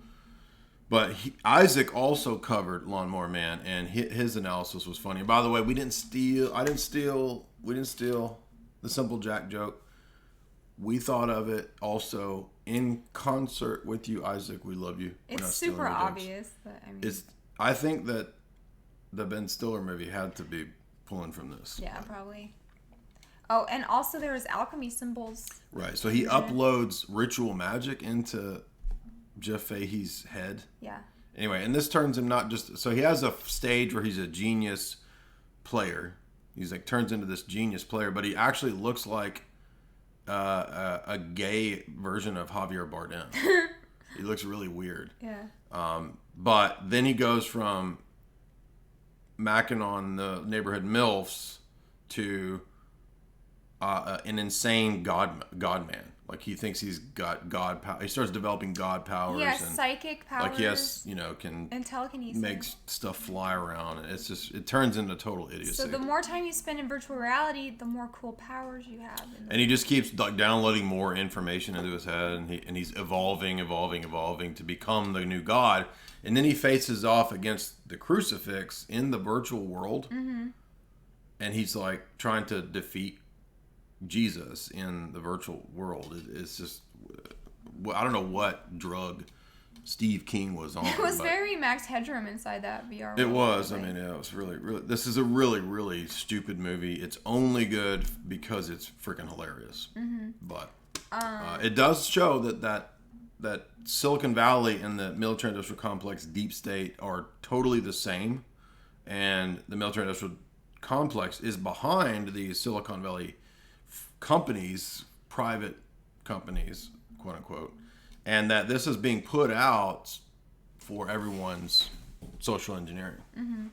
But Isaac also covered Lawnmower Man, and his analysis was funny. By the way, we didn't steal the Simple Jack joke. We thought of it also in concert with you, Isaac. We love you. It's super obvious, but I mean, I think that the Ben Stiller movie had to be pulling from this. Yeah, probably. Oh, and also there was alchemy symbols. Right. So he uploads ritual magic into Jeff Fahey's head. Yeah. Anyway, and this turns him not just... So he has a stage where he's a genius player. He's like turns into this genius player, but he actually looks like a gay version of Javier Bardem. He looks really weird. Yeah. But then he goes from macking on the neighborhood MILFs to an insane God man. Like he thinks he's got God power. He starts developing God powers. Yeah, and psychic powers. like he has, can and telekinesis. Makes stuff fly around. And it's just, it turns into total idiocy. So the more time you spend in virtual reality, the more cool powers you have. And he just keeps like downloading more information into his head, and he's evolving to become the new God. And then he faces off against the crucifix in the virtual world, and he's like trying to defeat Jesus in the virtual world. It's just, I don't know what drug Steve King was on. It was very Max Headroom inside that VR world. It was. I mean, it was really. This is a really, really stupid movie. It's only good because it's freaking hilarious. But it does show that Silicon Valley and the military-industrial complex, deep state, are totally the same, and the military-industrial complex is behind the Silicon Valley companies, private companies, quote unquote, and that this is being put out for everyone's social engineering. And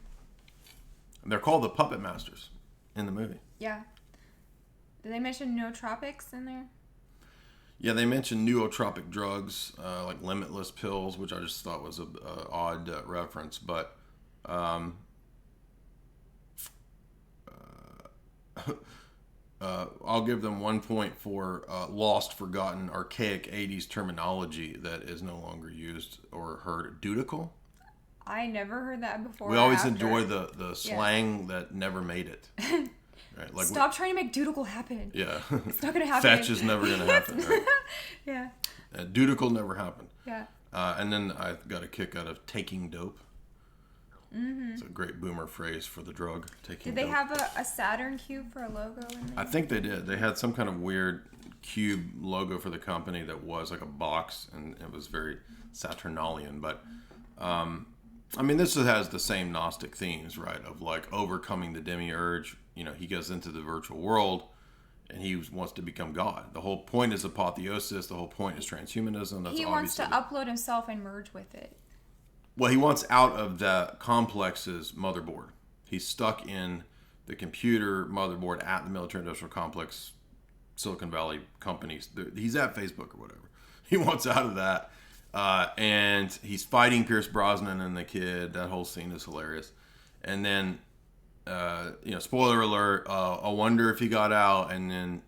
they're called the puppet masters in the movie. Yeah. Did they mention nootropics in there? Yeah, they mentioned nootropic drugs, like limitless pills, which I just thought was a odd reference, but I'll give them 1 point for lost, forgotten, archaic 80s terminology that is no longer used or heard. Dudical? I never heard that before. We always enjoy the slang that never made it. Right? Like Stop trying to make dudical happen. Yeah. It's not going to happen. Fetch is never going to happen. Right? Yeah. Dudical never happened. Yeah. And then I got a kick out of taking dope. It's a great boomer phrase for the drug. Taking Did they dope. have a Saturn cube for a logo in there? I think they did. They had some kind of weird cube logo for the company that was like a box, and it was very Saturnalian. But, I mean, this has the same Gnostic themes, right? Of like overcoming the demiurge. He goes into the virtual world, and he wants to become God. The whole point is apotheosis. The whole point is transhumanism. That's he wants to upload himself and merge with it. Well, he wants out of the complex's motherboard. He's stuck in the computer motherboard at the military-industrial complex, Silicon Valley companies. He's at Facebook or whatever. He wants out of that. And he's fighting Pierce Brosnan and the kid. That whole scene is hilarious. And then, spoiler alert, I wonder if he got out. And then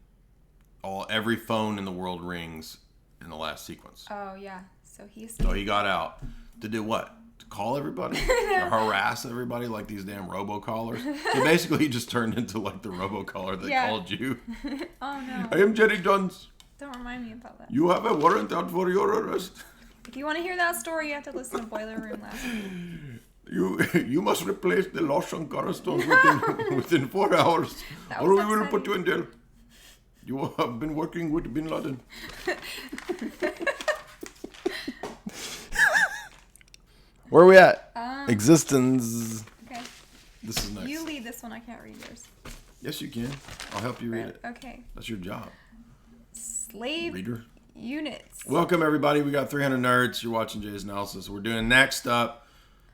every phone in the world rings in the last sequence. Oh, yeah. So he got out. To do what? To call everybody? To harass everybody like these damn robocallers? So basically he just turned into like the robocaller that called you. Oh no. I am Jerry Jones. Don't remind me about that. You have a warrant out for your arrest. If you want to hear that story, you have to listen to Boiler Room last week. You must replace the lost Shankara stones within 4 hours, or we will put you in jail. You have been working with Bin Laden. Where are we at? Existenz. Okay. This is nice. You lead this one. I can't read yours. Yes, you can. I'll help you read it. Okay. That's your job. Slave Reader. units. Welcome, everybody. We got 300 nerds. You're watching Jay's Analysis. We're doing next up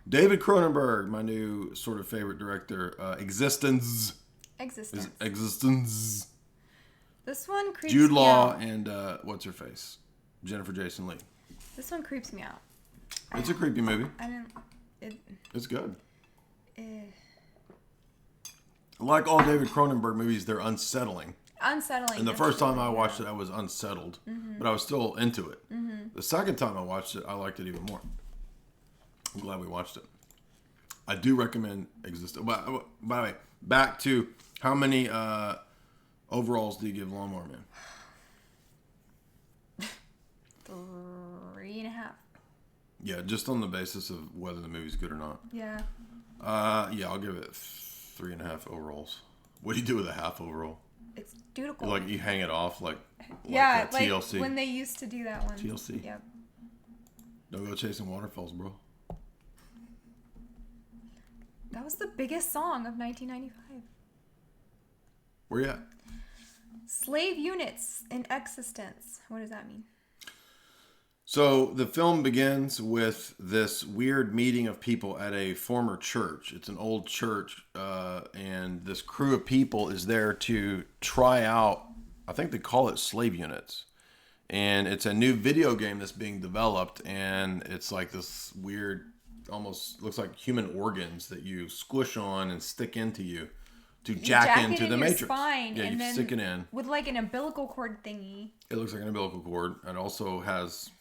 David Cronenberg, my new sort of favorite director. Existenz. Existenz. This one creeps Jude me Law out. and what's her face? Jennifer Jason Leigh. This one creeps me out. It's a creepy movie. It's good. Like all David Cronenberg movies, they're unsettling. And the first time I watched it, I was unsettled, but I was still into it. The second time I watched it, I liked it even more. I'm glad we watched it. I do recommend Existenz. By the way, back to how many overalls do you give Lawnmower Man? 3.5. Yeah, just on the basis of whether the movie's good or not. Yeah. Yeah, I'll give it 3.5 overalls. What do you do with a half overall? It's dutiful. Like you hang it off like yeah, like TLC. When they used to do that one. TLC. Yep. Don't go chasing waterfalls, bro. That was the biggest song of 1995. Where you at? Slave units in Existenz. What does that mean? So the film begins with this weird meeting of people at a former church. It's an old church, and this crew of people is there to try out, I think they call it slave units. And it's a new video game that's being developed, and it's like this weird, almost looks like human organs that you squish on and stick into you to jack into the Matrix. Spine, yeah, and you then stick it in. with like an umbilical cord thingy. It looks like an umbilical cord. It also has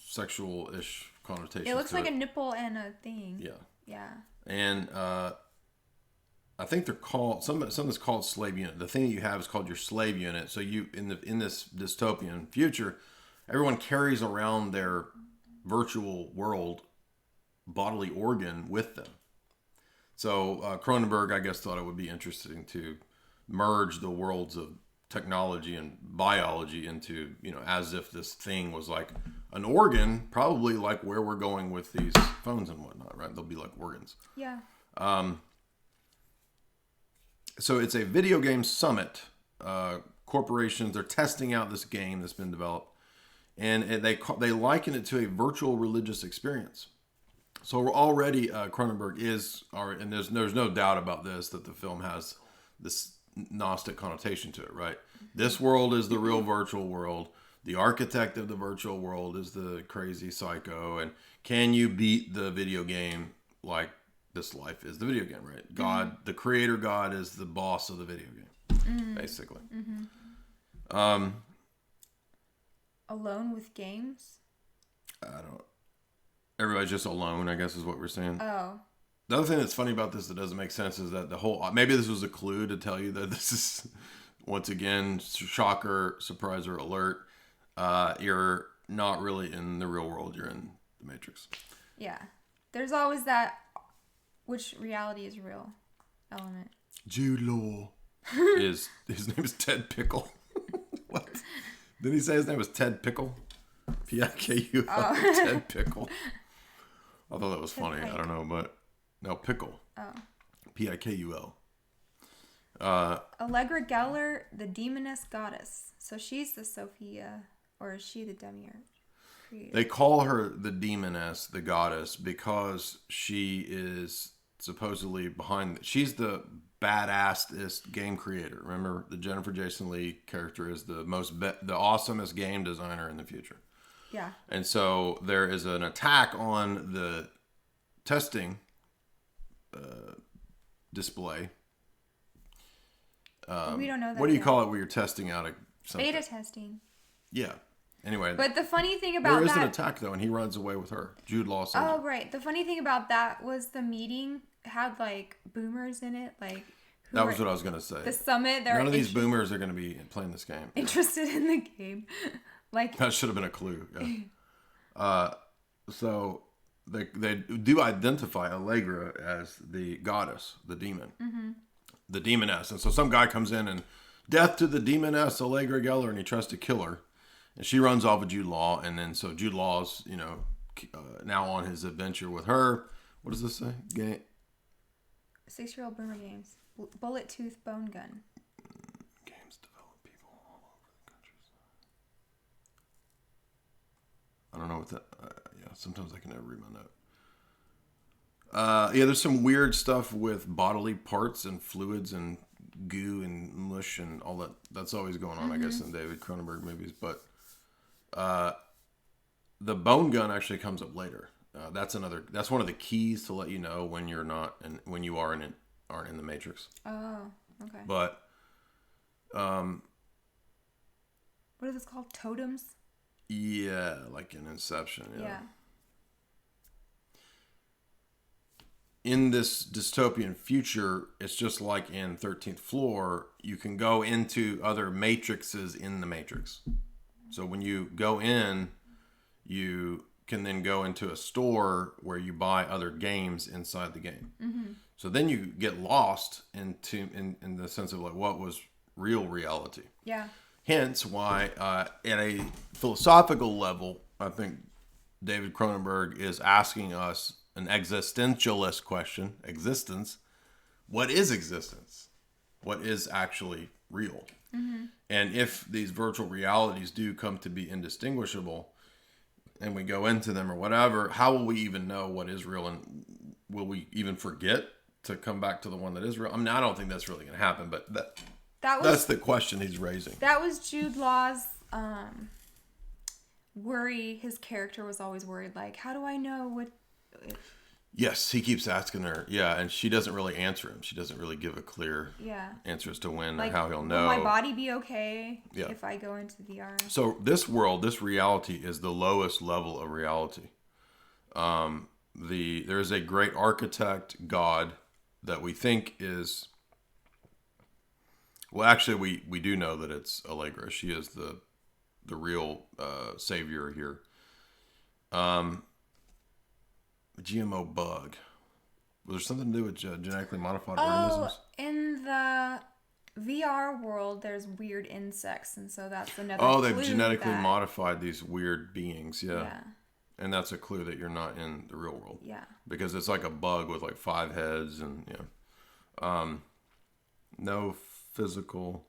sexual-ish connotations. It looks like a nipple and a thing. Yeah. Yeah. And I think they're called something's called slave unit. The thing that you have is called your slave unit. So you in this dystopian future, everyone carries around their virtual world bodily organ with them. So Cronenberg, I guess, thought it would be interesting to merge the worlds of technology and biology into, as if this thing was like an organ, probably like where we're going with these phones and whatnot, right? They'll be like organs. Yeah. So it's a video game summit. Corporations, they're testing out this game that's been developed, and they liken it to a virtual religious experience. So already Cronenberg and there's no doubt about this, that the film has this Gnostic connotation to it, right? This world is the real virtual world. The architect of the virtual world is the crazy psycho. And can you beat the video game like this life is the video game, right? God, the creator God, is the boss of the video game, basically. Alone with games? Everybody's just alone, I guess is what we're saying. Oh. The other thing that's funny about this that doesn't make sense is that maybe this was a clue to tell you that this is, once again, shocker, surpriser, alert. You're not really in the real world. You're in the Matrix. Yeah. There's always that, which reality is real element. Jude Law. His name is Ted Pickle. What? Didn't he say his name was Ted Pickle? P-I-K-U-L. Oh. Ted Pickle. I thought that was funny. I don't know, but... No, Pickle. Oh. P-I-K-U-L. Allegra Geller, the demoness goddess. So she's the Sophia, or is she the demiurge? Creator? They call her the demoness, the goddess, because she is supposedly behind... She's the badassest game creator. Remember, the Jennifer Jason Leigh character is the awesomest game designer in the future. Yeah. And so there is an attack on the testing display. We don't know that. What do you call it where you're testing out something? Beta testing. Yeah. Anyway. But the funny thing about there is an attack though, and he runs away with her. Jude Law says. Oh, right. The funny thing about that was the meeting had like boomers in it, like. That was what I was gonna say. The summit. None of these boomers are gonna be playing this game. Interested in the game, like. That should have been a clue. Yeah. So they do identify Allegra as the goddess, the demon, the demoness, and so some guy comes in and death to the demoness Allegra Geller, and he tries to kill her, and she runs off with Jude Law, and then so Jude Law's now on his adventure with her. What does this say? 6-year-old boomer games. Bullet tooth bone gun. Games develop people all over the countryside. I don't know what that. Yeah, sometimes I can never read my note. Yeah, there's some weird stuff with bodily parts and fluids and goo and mush and all that. That's always going on, I guess, in David Cronenberg movies. But the bone gun actually comes up later. That's one of the keys to let you know when you're not and when you aren't in the Matrix. Oh, okay. But what is this called? Totems? Yeah, like in Inception. Yeah. In this dystopian future, it's just like in 13th Floor, you can go into other matrices in the Matrix. So when you go in, you can then go into a store where you buy other games inside the game. Mm-hmm. So then you get lost in the sense of like what was real reality. Yeah. Hence why at a philosophical level, I think David Cronenberg is asking us an existentialist question. Existence. What is existence? What is actually real? Mm-hmm. And if these virtual realities do come to be indistinguishable and we go into them or whatever, how will we even know what is real? And will we even forget to come back to the one that is real? I mean, I don't think that's really going to happen, but that's the question he's raising. That was Jude Law's worry. His character was always worried, like, how do I know what... Yes, he keeps asking her. Yeah, and she doesn't really answer him. She doesn't really give a clear answer as to when or how he'll know. Will my body be okay if I go into VR? So this world, this reality is the lowest level of reality. There is a great architect, God, that we think is... Well, actually, we do know that it's Allegra. She is the real savior here. GMO bug. Was there something to do with genetically modified organisms? In the VR world, there's weird insects, and so that's another Oh, clue they've genetically modified these weird beings, Yeah. And that's a clue that you're not in the real world. Yeah. Because it's like a bug with like 5 heads and, no physical...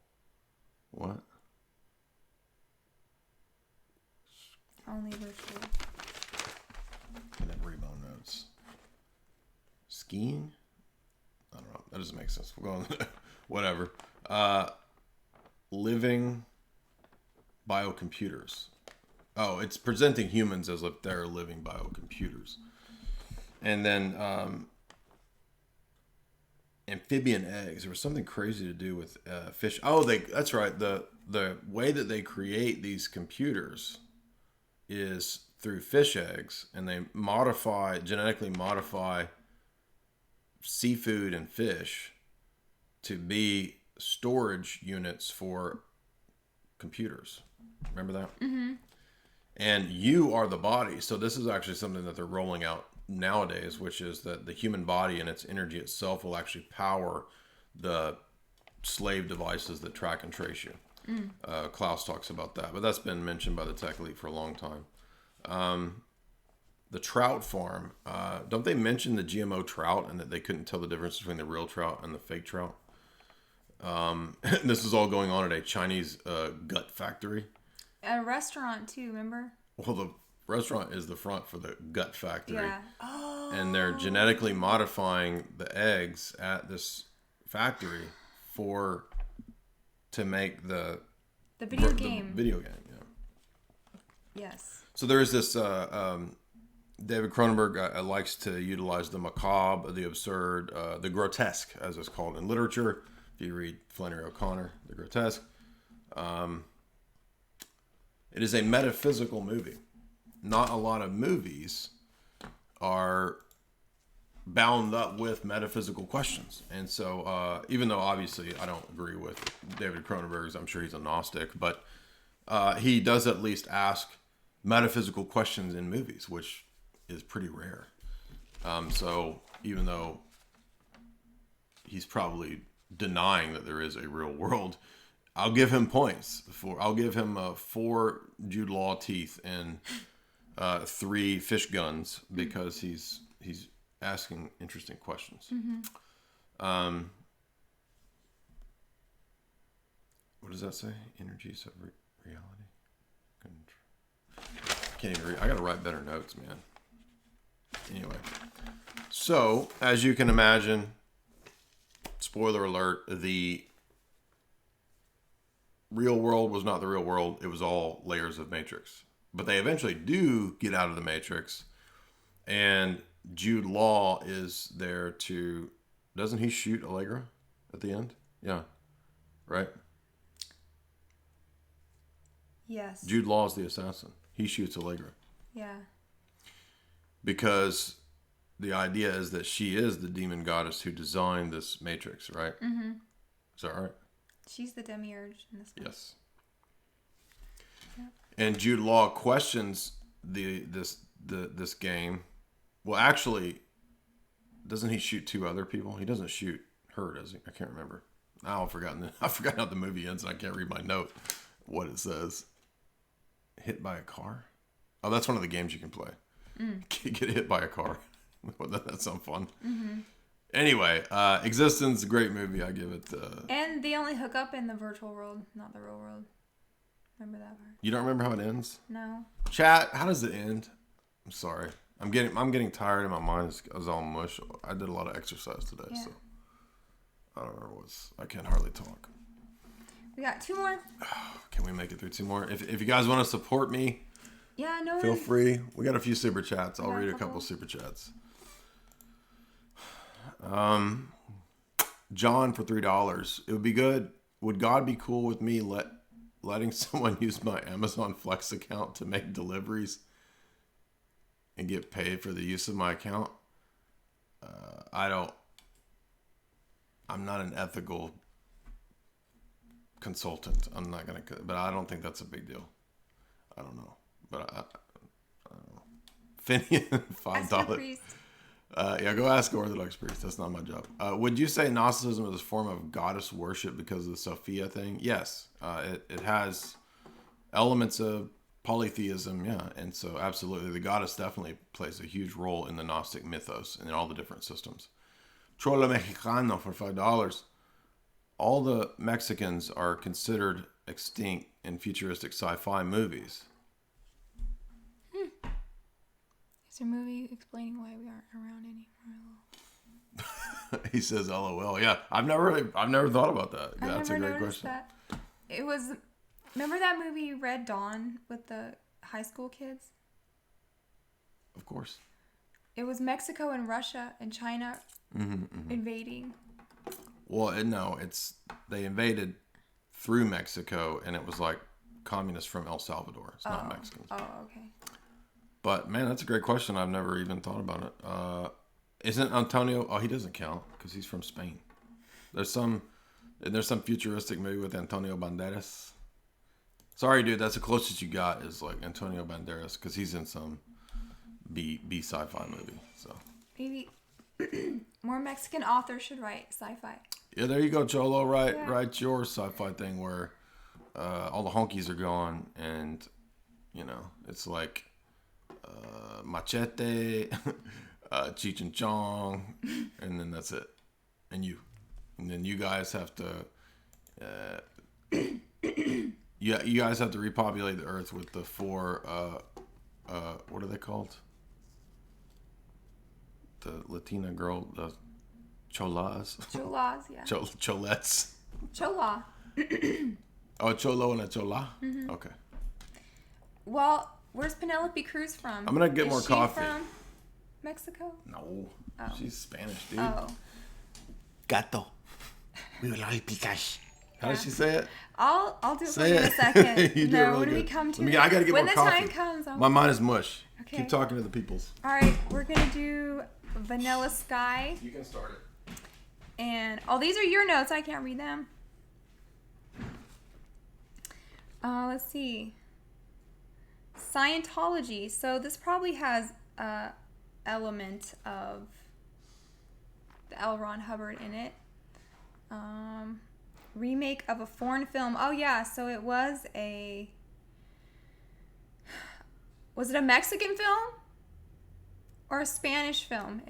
What? Only virtual. And then read my notes. Skiing? I don't know. That doesn't make sense. We're going... Whatever. Living biocomputers. Oh, it's presenting humans as if they're living biocomputers. And then amphibian eggs. There was something crazy to do with fish. Oh, that's right. The way that they create these computers is through fish eggs, and they genetically modify seafood and fish to be storage units for computers. Remember that? Mm-hmm. And you are the body. So this is actually something that they're rolling out nowadays, which is that the human body and its energy itself will actually power the slave devices that track and trace you. Klaus talks about that, but that's been mentioned by the tech elite for a long time. The trout farm, don't they mention the GMO trout and that they couldn't tell the difference between the real trout and the fake trout? This is all going on at a Chinese gut factory. At a restaurant too, remember? Well, the restaurant is the front for the gut factory. Yeah. Oh. And they're genetically modifying the eggs at this factory to make the video game. The video game, yeah. Yes. So there's this David Cronenberg likes to utilize the macabre, the absurd, the grotesque, as it's called in literature. If you read Flannery O'Connor, the grotesque. It is a metaphysical movie. Not a lot of movies are bound up with metaphysical questions. And so, even though obviously I don't agree with David Cronenberg's, I'm sure he's a Gnostic, but he does at least ask metaphysical questions in movies, which is pretty rare. So even though he's probably denying that there is a real world, I'll give him points I'll give him 4 Jude Law teeth and 3 fish guns because he's asking interesting questions. Mm-hmm. What does that say? Energies of reality. Can't even read. I gotta write better notes, man. Anyway, so as you can imagine, spoiler alert, the real world was not the real world. It was all layers of Matrix. But they eventually do get out of the Matrix, and Jude Law is there to... Doesn't he shoot Allegra at the end? Yeah. Right? Yes. Jude Law is the assassin. He shoots Allegra. Yeah. Because the idea is that she is the demon goddess who designed this Matrix, right? Mm-hmm. Is that right? She's the demiurge in this one. Yes. Yep. And Jude Law questions this this game. Well, actually, doesn't he shoot 2 other people? He doesn't shoot her, does he? I can't remember. Now I've forgotten how the movie ends, and I can't read my note. What it says. Hit by a car? Oh, that's one of the games you can play. Get hit by a car. That sounds fun. Mm-hmm. Anyway, Existenz, great movie. I give it. And they only hook up in the virtual world, not the real world. Remember that part? You don't remember how it ends? No. Chat, how does it end? I'm sorry. I'm getting tired and my mind is all mush. I did a lot of exercise today, so I don't know I can't hardly talk. We got 2 more. Can we make it through 2 more? If you guys want to support me, feel free. We got a few super chats. I'll read a couple super chats. John for $3. It would be good. Would God be cool with me letting someone use my Amazon Flex account to make deliveries and get paid for the use of my account? I'm not an ethical consultant. I'm not gonna, but I don't think that's a big deal. I don't know, but I don't know. Finian, $5. Go ask Orthodox priest. That's not my job. Would you say Gnosticism is a form of goddess worship because of the Sophia thing? Yes. It has elements of polytheism, yeah. And so absolutely, the goddess definitely plays a huge role in the Gnostic mythos and in all the different systems. Cholo Mexicano for $5. All the Mexicans are considered extinct in futuristic sci-fi movies. Is there a movie explaining why we aren't around anymore? He says, "LOL." Yeah, I've never thought about that. That's a great question. That. It was. Remember that movie Red Dawn with the high school kids? Of course. It was Mexico and Russia and China invading. Well, they invaded through Mexico, and it was like communists from El Salvador. It's not Mexicans. Oh, okay. But man, that's a great question. I've never even thought about it. Isn't Antonio? Oh, he doesn't count because he's from Spain. There's some futuristic movie with Antonio Banderas. Sorry, dude. That's the closest you got is like Antonio Banderas because he's in some B sci-fi movie. So maybe more Mexican authors should write sci-fi. Yeah, there you go, Cholo. Write your sci-fi thing where all the honkies are gone, and it's like Machete, Cheech and Chong, and then that's it. And then you guys have to you guys have to repopulate the earth with the 4 what are they called? The Latina girl, the Cholas. Cholas, yeah. Cholettes. Chola. Oh, Cholo and a Chola? Mm-hmm. Okay. Well, where's Penelope Cruz from? I'm going to get more coffee. From Mexico? No. Oh. She's Spanish, dude. Oh. Gato. We will all be cash. How does she say it? I'll do it for you in a second. You no, really when good. we come to I gotta get when more the coffee. time comes. My mind is mush. Okay. Keep talking to the peoples. All right, we're gonna do Vanilla Sky. You can start it. And these are your notes. I can't read them. Let's see. Scientology. So this probably has a element of the L. Ron Hubbard in it. Remake of a foreign film. Oh yeah, so it was it a Mexican film or a Spanish film?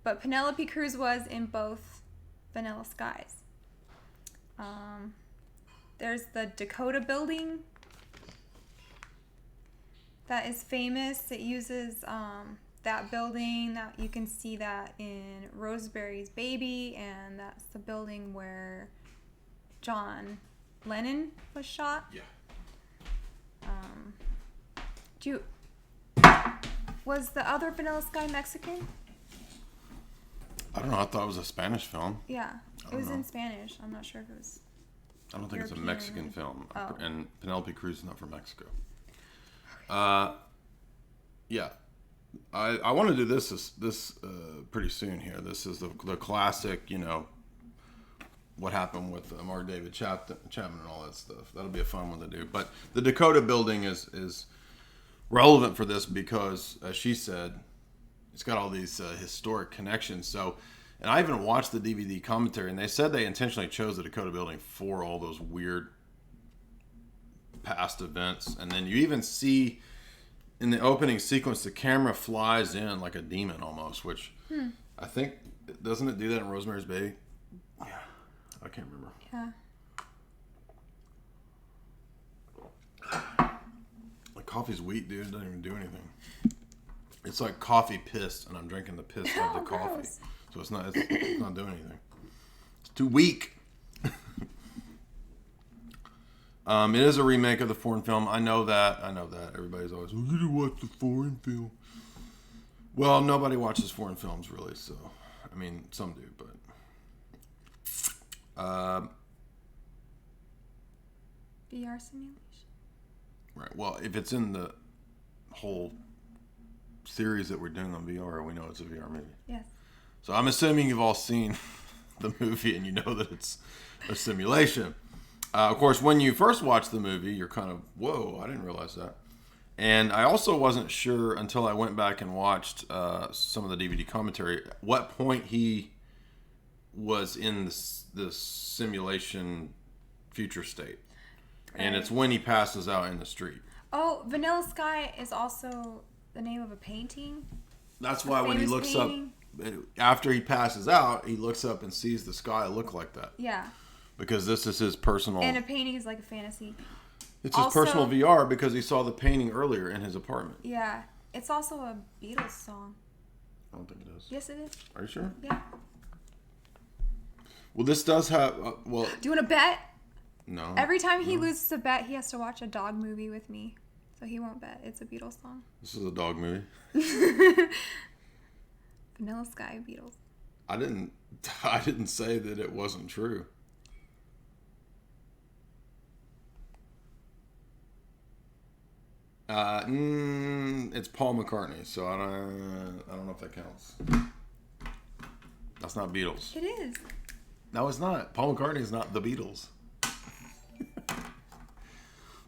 But Penelope Cruz was in both Vanilla Skies. There's the Dakota building that is famous. It uses that building. That you can see that in Rosemary's Baby, and that's the building where John Lennon was shot. Yeah. Was the other Vanilla Sky Mexican? I don't know. I thought it was a Spanish film. Yeah, it was in Spanish. I'm not sure if it was. I don't think it's a Mexican film. Oh. And Penelope Cruz is not from Mexico. Yeah. I want to do this pretty soon here. This is the classic, what happened with Mark David Chapman and all that stuff. That'll be a fun one to do. But the Dakota building is relevant for this because, as she said, it's got all these historic connections. So, and I even watched the DVD commentary, and they said they intentionally chose the Dakota building for all those weird past events. And then you even see in the opening sequence, the camera flies in like a demon almost, which I think, doesn't it do that in Rosemary's Baby? Yeah. I can't remember. Yeah. Like coffee's weak, dude. It doesn't even do anything. It's like coffee piss, and I'm drinking the piss of the coffee. Gross. So it's not doing anything. It's too weak. It is a remake of the foreign film. I know that. Everybody's always, oh, did you watch the foreign film? Well, nobody watches foreign films, really. So, I mean, some do, but... VR simulation. Right. Well, if it's in the whole series that we're doing on VR, we know it's a VR movie. Yes. So I'm assuming you've all seen the movie and you know that it's a simulation. Of course, when you first watch the movie, you're kind of, whoa, I didn't realize that. And I also wasn't sure until I went back and watched some of the DVD commentary what point he was in the simulation future state. Right. And it's when he passes out in the street. Oh, Vanilla Sky is also the name of a painting. That's why when he looks painting. Up, after he passes out, he looks up and sees the sky look like that. Yeah. Because this is his personal... And a painting is like a fantasy. It's his personal VR because he saw the painting earlier in his apartment. Yeah. It's also a Beatles song. I don't think it is. Yes, it is. Are you sure? Yeah. Well, this does have... Do you want to bet? No. Every time he loses a bet, he has to watch a dog movie with me. So he won't bet. It's a Beatles song. This is a dog movie. Vanilla Sky, Beatles. I didn't say that it wasn't true. It's Paul McCartney, so I don't know if that counts. That's not Beatles. It is. No, it's not. Paul McCartney is not the Beatles.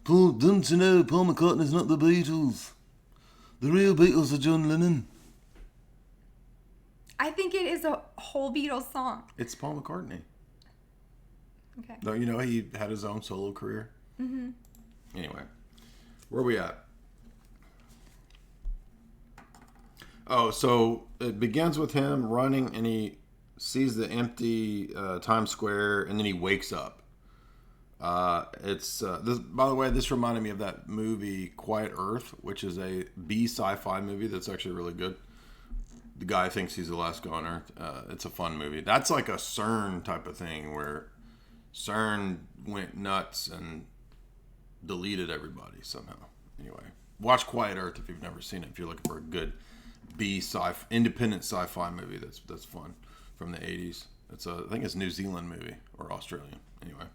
Paul, don't you know Paul McCartney's not the Beatles? The real Beatles are John Lennon. I think it is a whole Beatles song. It's Paul McCartney. Okay. Don't you know he had his own solo career? Mm-hmm. Anyway, where are we at? Oh, so it begins with him running, and he sees the empty Times Square, and then he wakes up. This, by the way, this reminded me of that movie Quiet Earth, which is a B sci-fi movie that's actually really good. The guy thinks he's the last guy on Earth. It's a fun movie. That's like a CERN type of thing where CERN went nuts and deleted everybody somehow. Anyway, watch Quiet Earth if you've never seen it. If you're looking for a good independent sci-fi movie that's fun from the 80s. I think it's a New Zealand movie or Australian. Anyway.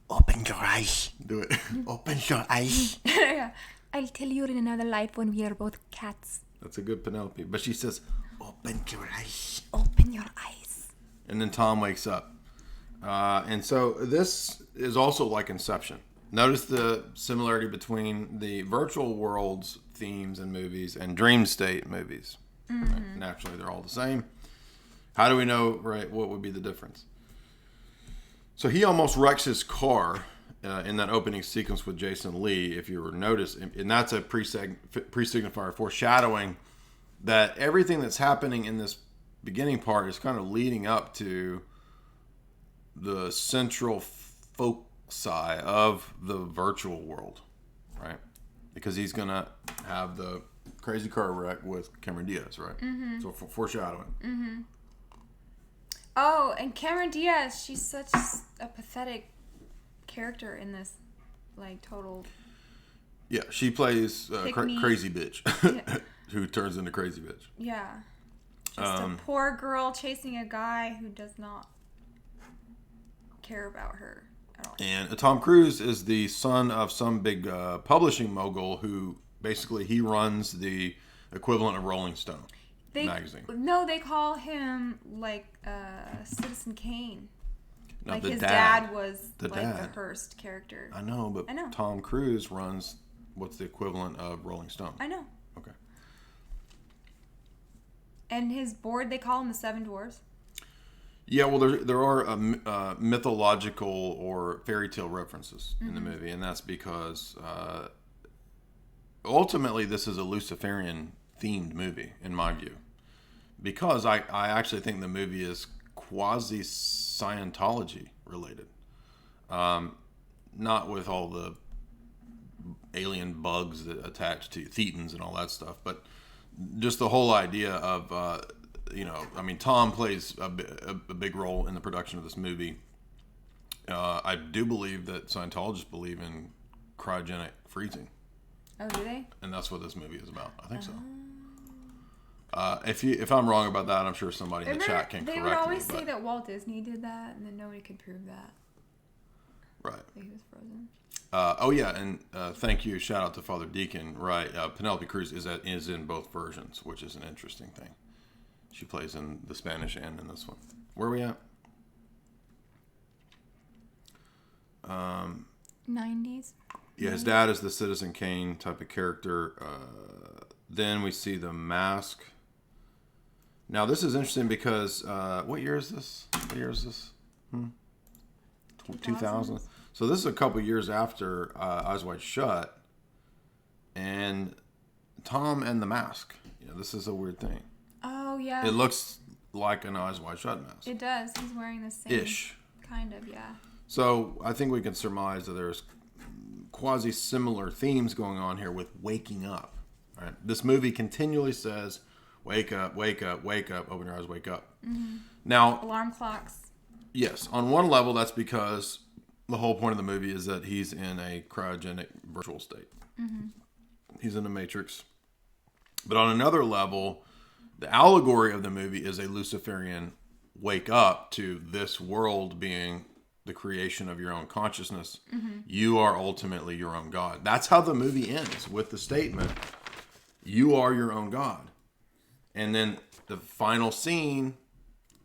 Open your eyes. Do it. Open your eyes. Yeah. I'll tell you in another life when we are both cats. That's a good Penelope. But she says, Open your eyes. Open your eyes. And then Tom wakes up. And so this is also like Inception. Notice the similarity between the virtual world's themes and movies and dream state movies. Mm-hmm. Right? Naturally, they're all the same. How do we know, right, what would be the difference? So he almost wrecks his car in that opening sequence with Jason Lee, if you were to notice. And that's a pre-signifier foreshadowing that everything that's happening in this beginning part is kind of leading up to the central foci of the virtual world, right? Because he's going to have the crazy car wreck with Cameron Diaz, right? Mm-hmm. So foreshadowing. Mm-hmm. Oh, and Cameron Diaz, she's such a pathetic character in this, like, total... Yeah, she plays crazy bitch, yeah. Who turns into crazy bitch. Yeah. Just a poor girl chasing a guy who does not care about her at all. And Tom Cruise is the son of some big publishing mogul who basically he runs the equivalent of Rolling Stone magazine. No, they call him like Citizen Kane. Now, like the his dad- dad was the like dad. the Hearst character. I know, but I know. Tom Cruise runs what's the equivalent of Rolling Stone. I know. Okay. And his board, they call him the Seven Dwarfs. Yeah, well, there are mythological or fairy tale references in the movie, and that's because ultimately this is a Luciferian themed movie, in my view. Because I actually think the movie is quasi Scientology related, not with all the alien bugs that attach to thetans and all that stuff, but just the whole idea of I mean, Tom plays a big role in the production of this movie. I do believe that Scientologists believe in cryogenic freezing, Oh, do they? and that's what this movie is about. I think so. If I'm wrong about that, I'm sure somebody in the chat can correct me. They would always but- say that Walt Disney did that, and then nobody could prove that. Right. That he was frozen. Oh yeah, and thank you. Shout out to Father Deacon. Right, Penelope Cruz is in both versions, which is an interesting thing. She plays in the Spanish and in this one. Where are we at? 90s. Yeah, his dad is the Citizen Kane type of character. Then we see the mask. Now this is interesting because what year is this? 2000. So this is a couple years after Eyes Wide Shut, and Tom and the Mask. This is a weird thing. Oh, yeah. It looks like an Eyes Wide Shut mask. It does. He's wearing the same. Ish. Kind of, yeah. So I think we can surmise that there's quasi similar themes going on here with waking up. Right? This movie continually says, "Wake up, wake up, wake up! Open your eyes, wake up." Mm-hmm. Now, Alarm clocks. yes, on one level, that's because the whole point of the movie is that he's in a cryogenic virtual state. Mm-hmm. He's in the Matrix. But on another level, the allegory of the movie is a Luciferian wake up to this world being the creation of your own consciousness. Mm-hmm. You are ultimately your own God. That's how the movie ends, with the statement, you are your own God. And then the final scene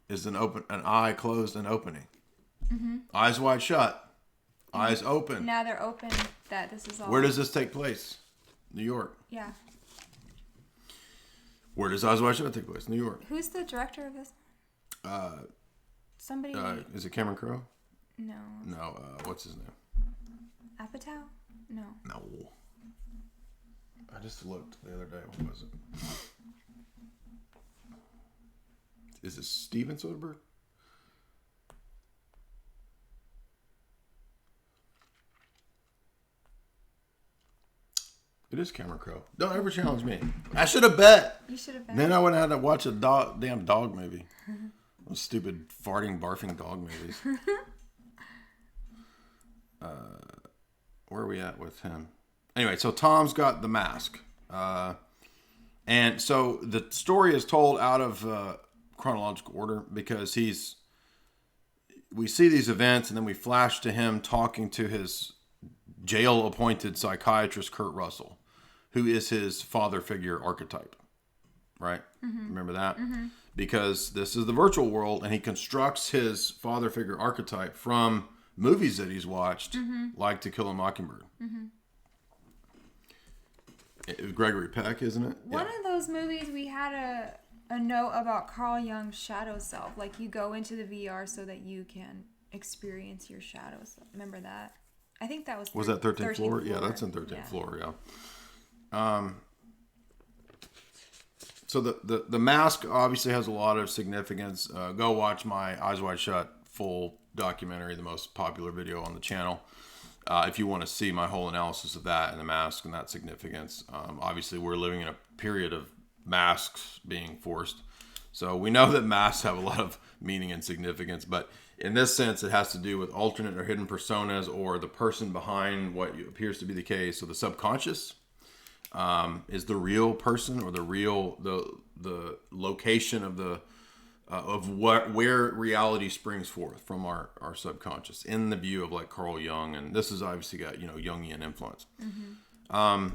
is an eye closed and opening. Mm-hmm. Eyes wide shut. Mm-hmm. Eyes open. Now they're open that this is all. Where does this take place? New York. Yeah. Where does Eyes Wide Shut take place? New York. Who's the director of this? Somebody. Is it Cameron Crowe? No. No. What's his name? Apatow? No. No. I just looked the other day. What was it? Is it Steven Soderbergh? It is Cameron Crowe. Don't ever challenge me. I should have bet. You should have bet. Then I wouldn't have had to watch a damn dog movie. Those stupid farting, barfing dog movies. Where are we at with him? Anyway, so Tom's got the mask. And so the story is told out of chronological order because we see these events and then we flash to him talking to his jail-appointed psychiatrist, Kurt Russell, who is his father figure archetype. Right? Mm-hmm. Remember that? Mm-hmm. Because this is the virtual world and he constructs his father figure archetype from movies that he's watched, mm-hmm. like To Kill a Mockingbird. Mm-hmm. It was Gregory Peck, isn't it? One of those movies we had a note about Carl Jung's shadow self. Like you go into the VR so that you can experience your shadow self. Remember that? I think that was... Was that 13th floor? Yeah, that's in 13th floor, yeah. So the mask obviously has a lot of significance. Go watch my Eyes Wide Shut full documentary, the most popular video on the channel. If you want to see my whole analysis of that and the mask and that significance. Obviously, we're living in a period of masks being forced. So we know that masks have a lot of meaning and significance. But in this sense, it has to do with alternate or hidden personas or the person behind what appears to be the case. So the subconscious is the real person or the location of the where reality springs forth from our subconscious in the view of like Carl Jung, and this has obviously got Jungian influence. Mm-hmm.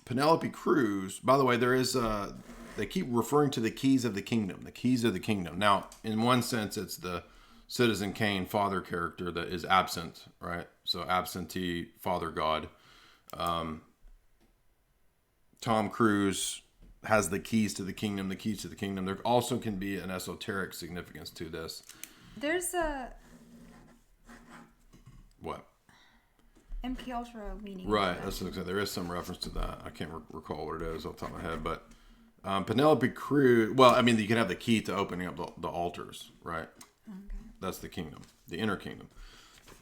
Penelope Cruz, by the way, there is they keep referring to the keys of the kingdom. The keys of the kingdom. Now, in one sense, it's the Citizen Kane father character that is absent, right? So absentee father god. Tom Cruise has the keys to the kingdom. There also can be an esoteric significance to this. There's a What? MK Ultra meaning. Right. That's what I'm saying. There is some reference to that. I can't recall what it is off the top of my head, but Penelope Cruz. Well, I mean, you can have the key to opening up the altars, right? Okay. That's the kingdom, the inner kingdom.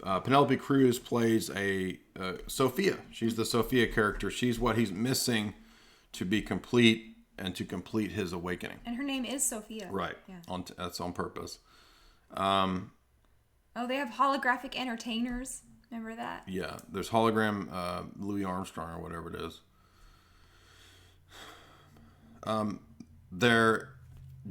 Penelope Cruz plays a Sophia. She's the Sophia character. She's what he's missing to be complete and to complete his awakening. And her name is Sophia. Right. Yeah. That's on purpose. They have holographic entertainers. Remember that? Yeah. There's hologram Louis Armstrong or whatever it is. They're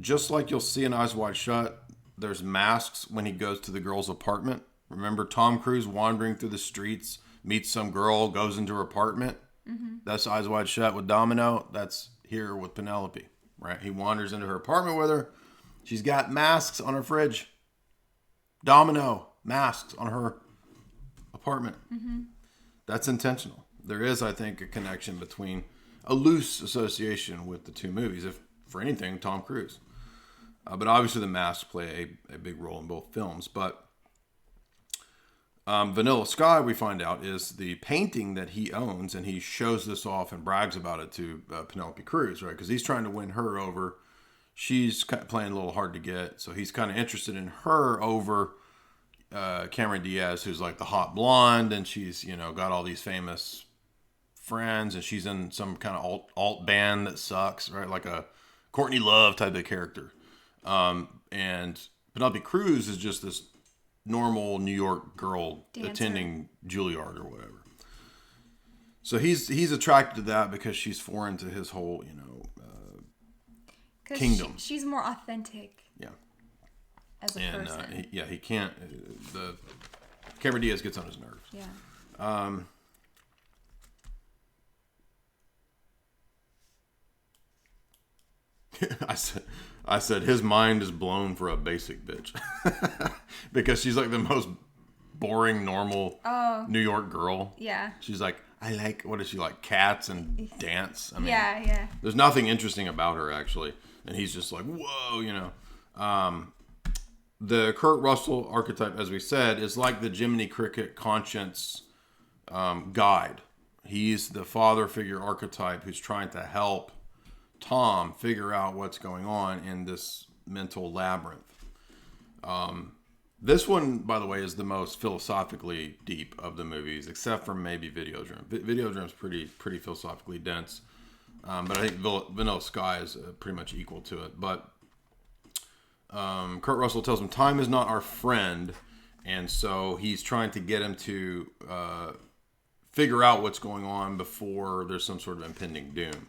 just like you'll see in Eyes Wide Shut. There's masks when he goes to the girl's apartment. Remember Tom Cruise wandering through the streets, meets some girl, goes into her apartment. Mm-hmm. That's Eyes Wide Shut with Domino. That's here with Penelope, right? He wanders into her apartment with her. She's got masks on her fridge. Domino, masks on her apartment. Mm-hmm. That's intentional. There is, I think, a connection between a loose association with the two movies. If, for anything, Tom Cruise. But obviously the masks play a big role in both films. But Vanilla Sky, we find out, is the painting that he owns, and he shows this off and brags about it to Penelope Cruz, right? Because he's trying to win her over. She's playing a little hard to get, so he's kind of interested in her over Cameron Diaz, who's like the hot blonde, and she's, got all these famous friends, and she's in some kind of alt band that sucks, right? Like a Courtney Love type of character. And Penelope Cruz is just this normal New York girl dancer attending Juilliard or whatever. So he's attracted to that because she's foreign to his whole, kingdom. She's more authentic. Yeah. As a person. He can't. The Cameron Diaz gets on his nerves. Yeah. I said his mind is blown for a basic bitch because she's like the most boring, normal New York girl. Yeah. She's like, what is she like? Cats and dance. I mean, yeah. There's nothing interesting about her actually, and he's just like, whoa, The Kurt Russell archetype, as we said, is like the Jiminy Cricket conscience guide. He's the father figure archetype who's trying to help Tom figure out what's going on in this mental labyrinth. This one, by the way, is the most philosophically deep of the movies, except for maybe Videodrome. Videodrome's pretty philosophically dense, but I think Vanilla Sky is pretty much equal to it. But Kurt Russell tells him time is not our friend, and so he's trying to get him to figure out what's going on before there's some sort of impending doom.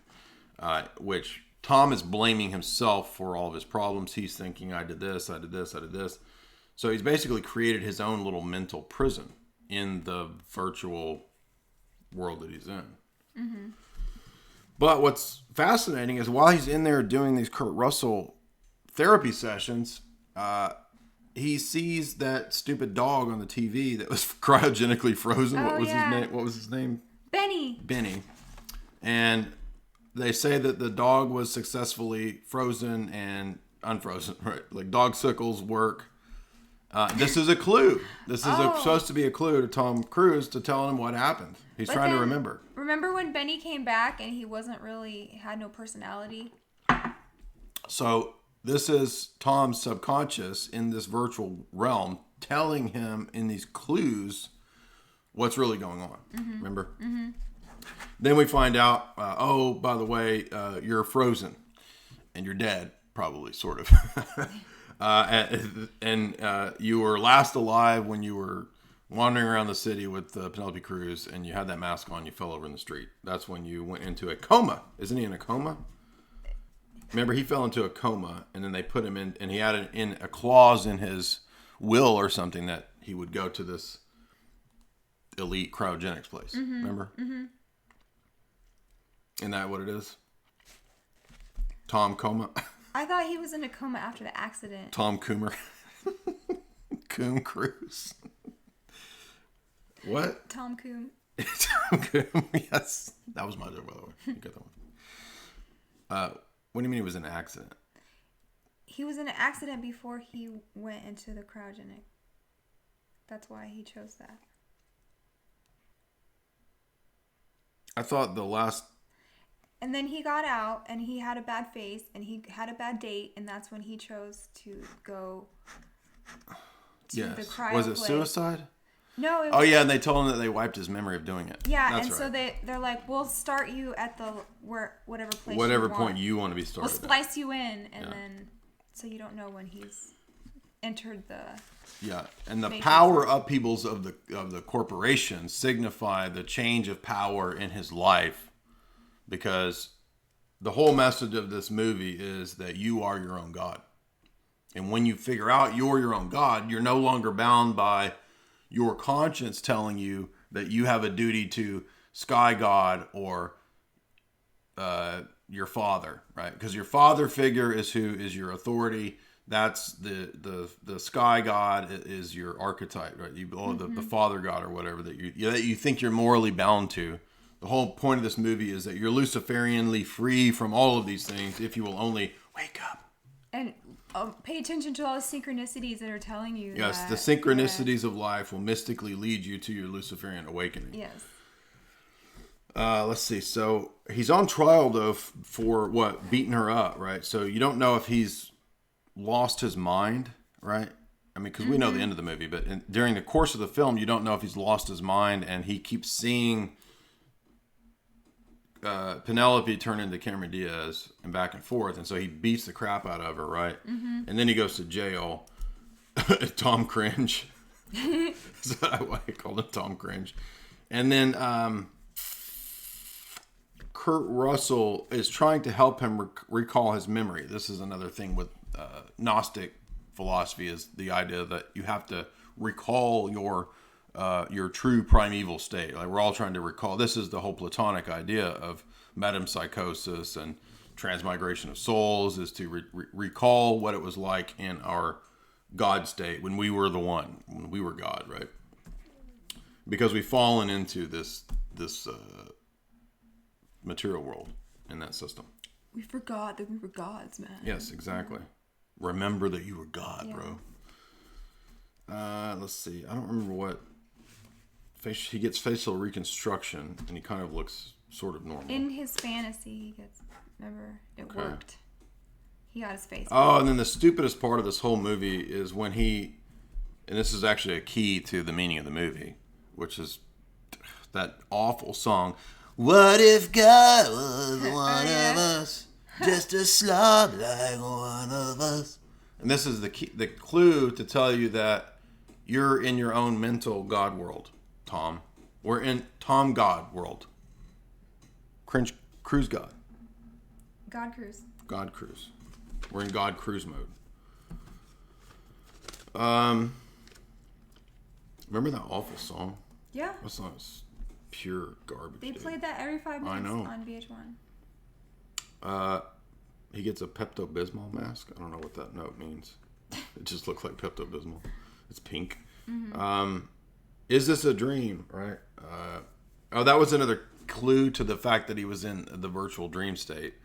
Which Tom is blaming himself for all of his problems. He's thinking, I did this. So he's basically created his own little mental prison in the virtual world that he's in. Mm-hmm. But what's fascinating is while he's in there doing these Kurt Russell therapy sessions, he sees that stupid dog on the TV that was cryogenically frozen. What was his name? Benny. And they say that the dog was successfully frozen and unfrozen, right? Like dog sickles work. This is a clue. This is supposed to be a clue to Tom Cruise to tell him what happened. He's trying to remember. Remember when Benny came back and he had no personality? So this is Tom's subconscious in this virtual realm telling him in these clues what's really going on. Mm-hmm. Remember? Mm-hmm. Then we find out, by the way, you're frozen and you're dead, probably, sort of. and you were last alive when you were wandering around the city with Penelope Cruz and you had that mask on, you fell over in the street. That's when you went into a coma. Isn't he in a coma? Remember, he fell into a coma and then they put him in, and he had a clause in his will or something that he would go to this elite cryogenics place. Mm-hmm. Remember? Mm-hmm. Isn't that what it is? Tom Coma? I thought he was in a coma after the accident. Tom Coomer. Coombe Cruise. What? Tom Coombe. Tom Coombe. Yes, that was my joke, by the way. You got that one. What do you mean he was in an accident? He was in an accident before he went into the cryogenic. That's why he chose that. I thought the last. And then he got out, and he had a bad face, and he had a bad date, and that's when he chose to go to the cryo Was it place. suicide? No. It Oh was, yeah, and they told him that they wiped his memory of doing it. Yeah, That's and right. so they're like, we'll start you at the whatever place. Whatever you point want. you want to be We'll started. splice you in, and then so you don't know when he's entered the. Yeah, and the Matrix. power upheavals of the corporation signify the change of power in his life, because the whole message of this movie is that you are your own God, and when you figure out you're your own God, you're no longer bound by your conscience telling you that you have a duty to Sky God or your father, right? Because your father figure is who is your authority. That's the Sky God is your archetype, right? The Father God or whatever that you think you're morally bound to. The whole point of this movie is that you're Luciferianly free from all of these things if you will only wake up. And pay attention to all the synchronicities that are telling you. Yes, that, the synchronicities of life will mystically lead you to your Luciferian awakening. Yes. Let's see. So he's on trial though for what? Beating her up, right? So you don't know if he's lost his mind, right? I mean, because we know the end of the movie, but during the course of the film, you don't know if he's lost his mind, and he keeps seeing Penelope turn into Cameron Diaz and back and forth, and so he beats the crap out of her, right? And then he goes to jail. Tom Cringe. That's why I called him Tom Cringe. And then Kurt Russell is trying to help him recall his memory. This is another thing with Gnostic philosophy, is the idea that you have to recall your true primeval state. Like, we're all trying to recall. This is the whole Platonic idea of metempsychosis and transmigration of souls, is to recall what it was like in our God state when we were the one, when we were God, right? Because we've fallen into this material world in that system. We forgot that we were gods, man. Yes, exactly. Remember that you were God, bro. Let's see. I don't remember what. He gets facial reconstruction, and he kind of looks sort of normal. In his fantasy, he gets. Remember, it worked. He got his face. Oh, and then the stupidest part of this whole movie is when he, and this is actually a key to the meaning of the movie, which is that awful song. What if God was one of us? Just a slob like one of us. And this is the key, the clue to tell you that you're in your own mental God world, Tom. We're in Tom God world. Cringe Cruise God. God Cruise. God Cruise. We're in God Cruise mode. Remember that awful song? Yeah. That song is pure garbage. They dude. played that every 5 minutes know. on VH1. He gets a Pepto-Bismol mask. I don't know what that note means. It just looks like Pepto-Bismol. It's pink. Is this a dream, right? That was another clue to the fact that he was in the virtual dream state,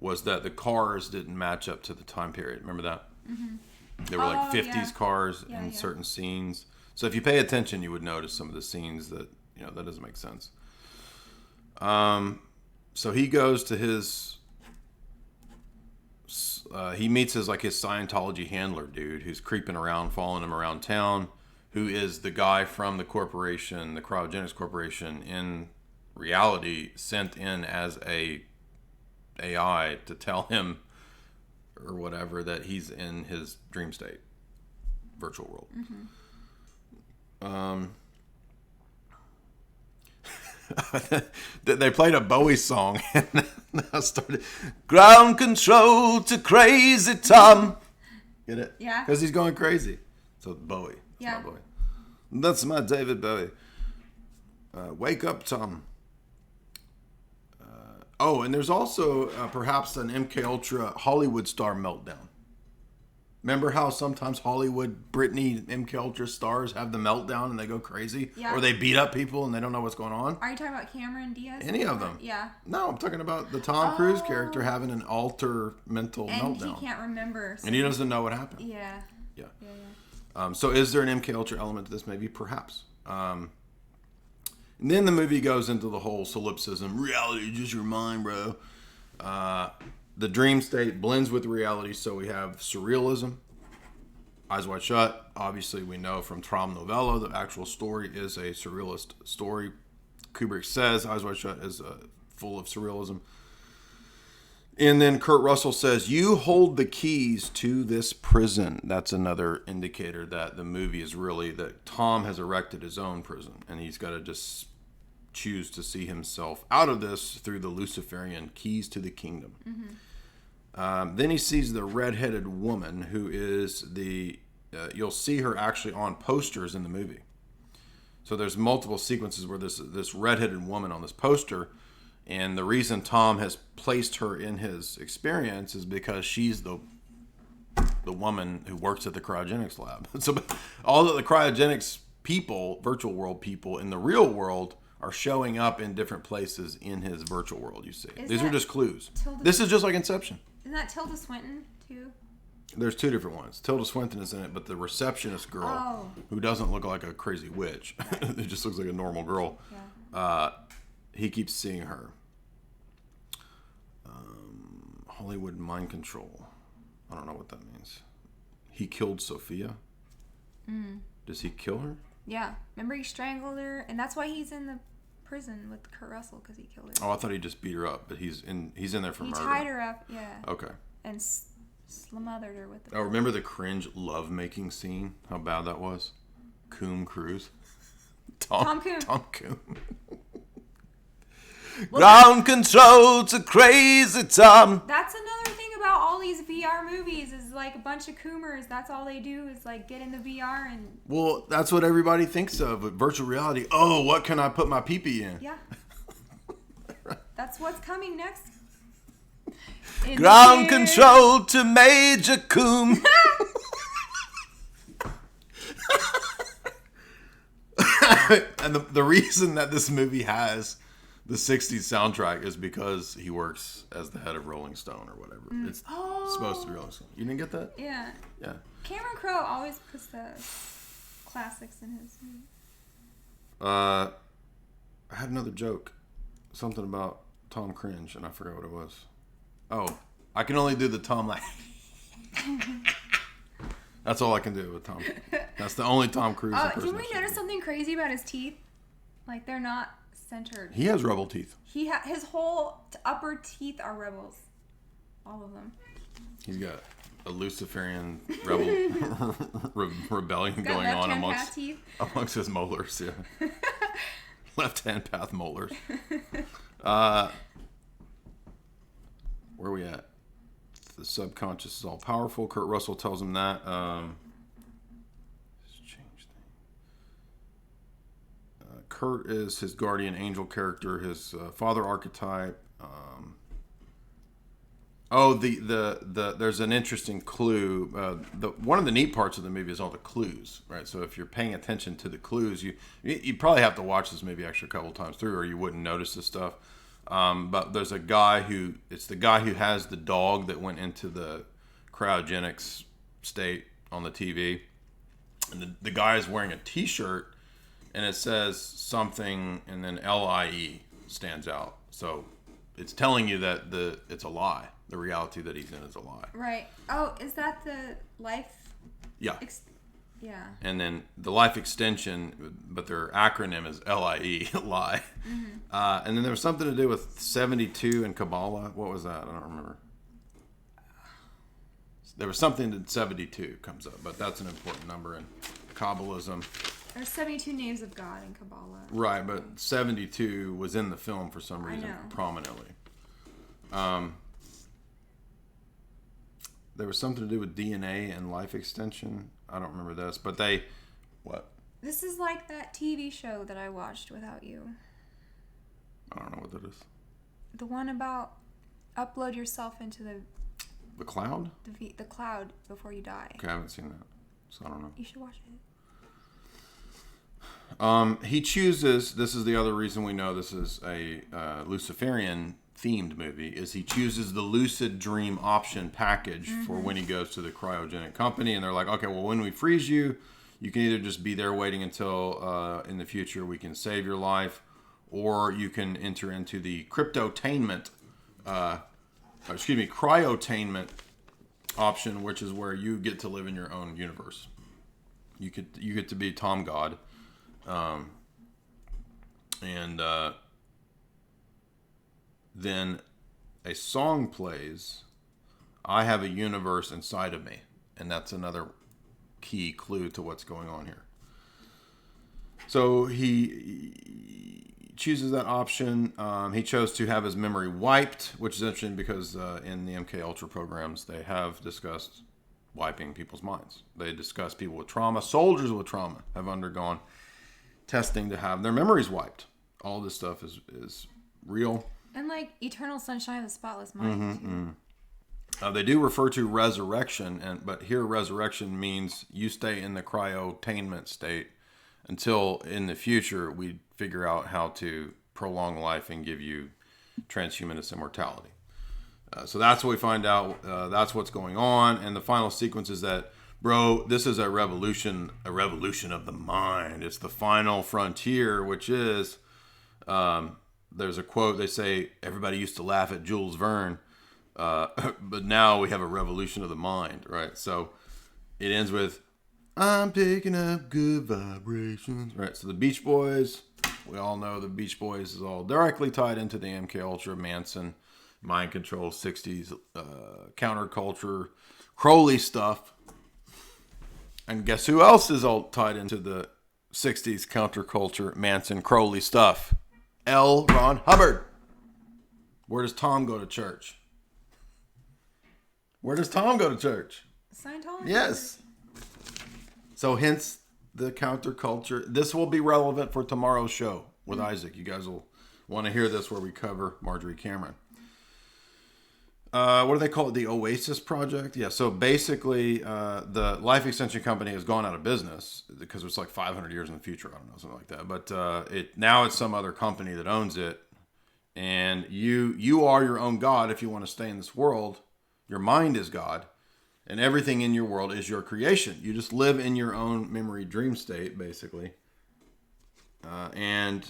was that the cars didn't match up to the time period. Remember that? They were like 50s cars in certain scenes. So if you pay attention, you would notice some of the scenes that, that doesn't make sense. So he goes to his... he meets his Scientology handler dude who's creeping around, following him around town, who is the guy from the corporation, the Cryogenics Corporation, in reality sent in as a AI to tell him or whatever that he's in his dream state, virtual world. They played a Bowie song and I started ground control to crazy Tom. Get it? Yeah. Because he's going crazy. So Bowie. It's Yeah. not Bowie. That's my David Bowie. Wake up, Tom. And there's also perhaps an MK Ultra Hollywood star meltdown. Remember how sometimes Hollywood, Britney, MK Ultra stars have the meltdown and they go crazy? Yeah. Or they beat up people and they don't know what's going on? Are you talking about Cameron Diaz? Any of them. Yeah. No, I'm talking about the Tom Cruise character having an mental And meltdown. he can't remember. So And he doesn't know what happened. Yeah. Yeah. Yeah. So is there an MK Ultra element to this? Maybe, perhaps. And then the movie goes into the whole solipsism. Reality is just your mind, bro. The dream state blends with reality, so we have surrealism. Eyes Wide Shut. Obviously, we know from Traum Novella, the actual story is a surrealist story. Kubrick says Eyes Wide Shut is full of surrealism. And then Kurt Russell says, you hold the keys to this prison. That's another indicator that the movie is really that Tom has erected his own prison. And he's got to just choose to see himself out of this through the Luciferian keys to the kingdom. Then he sees the redheaded woman who is you'll see her actually on posters in the movie. So there's multiple sequences where this redheaded woman on this poster. And the reason Tom has placed her in his experience is because she's the woman who works at the cryogenics lab. So all of the cryogenics people, virtual world people in the real world are showing up in different places in his virtual world, you see. These are just clues. This is just like Inception. Isn't that Tilda Swinton, too? There's two different ones. Tilda Swinton is in it, but the receptionist girl, who doesn't look like a crazy witch, it just looks like a normal girl, he keeps seeing her. Hollywood mind control. I don't know what that means. He killed Sophia? Does he kill her? Yeah. Remember he strangled her? And that's why he's in the prison with Kurt Russell, because he killed her. Oh, I thought he just beat her up, but he's in there for murder. He tied her up, yeah. Okay. And smothered her with the Oh, remember the cringe lovemaking scene? How bad that was? Coombe Cruise. Tom Coombe. Tom Coombe. Ground control to crazy Tom. That's another thing about all these VR movies is like a bunch of coomers. That's all they do is like get in the VR and... Well, that's what everybody thinks of with virtual reality. Oh, what can I put my pee-pee in? Yeah. That's what's coming next. Ground control to Major Coombe. And the reason that this movie has the 60s soundtrack is because he works as the head of Rolling Stone or whatever. It's supposed to be Rolling Stone. You didn't get that? Yeah. Yeah. Cameron Crowe always puts the classics in his movie. I had another joke. Something about Tom Cringe, and I forgot what it was. Oh, I can only do the Tom like. That's all I can do with Tom. That's the only Tom Cruise impersonation. Did we notice something crazy about his teeth? Like they're not centered. He has rebel teeth. His whole upper teeth are rebels. All of them. He's got a Luciferian rebellion going on amongst his molars. Yeah. Left-hand path molars. Where are we at? The subconscious is all powerful. Kurt Russell tells him that. Kurt is his guardian angel character, his father archetype. There's an interesting clue. One of the neat parts of the movie is all the clues, right? So if you're paying attention to the clues, you probably have to watch this movie actually a couple times through, or you wouldn't notice this stuff. But there's a guy it's the guy who has the dog that went into the cryogenics state on the TV, and the guy is wearing a T-shirt, and it says something, and then LIE stands out. So it's telling you that it's a lie. The reality that he's in is a lie. Right. Oh, is that the life? Yeah. Yeah. And then the life extension, but their acronym is LIE, lie. Mm-hmm. And then there was something to do with 72 and Kabbalah. What was that? I don't remember. There was something that 72 comes up, but that's an important number in Kabbalism. There's 72 names of God in Kabbalah. Right, but 72 was in the film for some reason, prominently. There was something to do with DNA and life extension. I don't remember this, but what? This is like that TV show that I watched without you. I don't know what that is. The one about upload yourself into the The Cloud? The Cloud before you die. Okay, I haven't seen that, so I don't know. You should watch it. He chooses, this is the other reason we know this is a Luciferian themed movie, is he chooses the lucid dream option package for when he goes to the cryogenic company, and they're like, okay, well, when we freeze you, you can either just be there waiting until in the future we can save your life, or you can enter into the cryotainment option, which is where you get to live in your own universe. You get to be Tom God. Then a song plays, I have a universe inside of me. And that's another key clue to what's going on here. So he chooses that option. He chose to have his memory wiped, which is interesting because in the MK Ultra programs, they have discussed wiping people's minds. They discuss people with trauma. Soldiers with trauma have undergone testing to have their memories wiped. All this stuff is real. And like eternal sunshine of the spotless mind. They do refer to resurrection, but here resurrection means you stay in the cryotainment state until in the future we figure out how to prolong life and give you transhumanist immortality. So that's what we find out. That's what's going on. And the final sequence is that, bro, this is a revolution of the mind. It's the final frontier, which is, there's a quote, they say, everybody used to laugh at Jules Verne, but now we have a revolution of the mind, right? So it ends with, I'm picking up good vibrations, right? So the Beach Boys, we all know the Beach Boys is all directly tied into the MK Ultra, Manson, mind control, 60s, counterculture, Crowley stuff. And guess who else is all tied into the 60s counterculture, Manson, Crowley stuff? L. Ron Hubbard. Where does Tom go to church? Where does Tom go to church? Scientology? Yes. So hence the counterculture. This will be relevant for tomorrow's show with Isaac. You guys will want to hear this where we cover Marjorie Cameron. What do they call it? The Oasis Project? Yeah, so basically the Life Extension Company has gone out of business because it's like 500 years in the future. I don't know, something like that. But now it's some other company that owns it. And you are your own God if you want to stay in this world. Your mind is God. And everything in your world is your creation. You just live in your own memory dream state, basically. And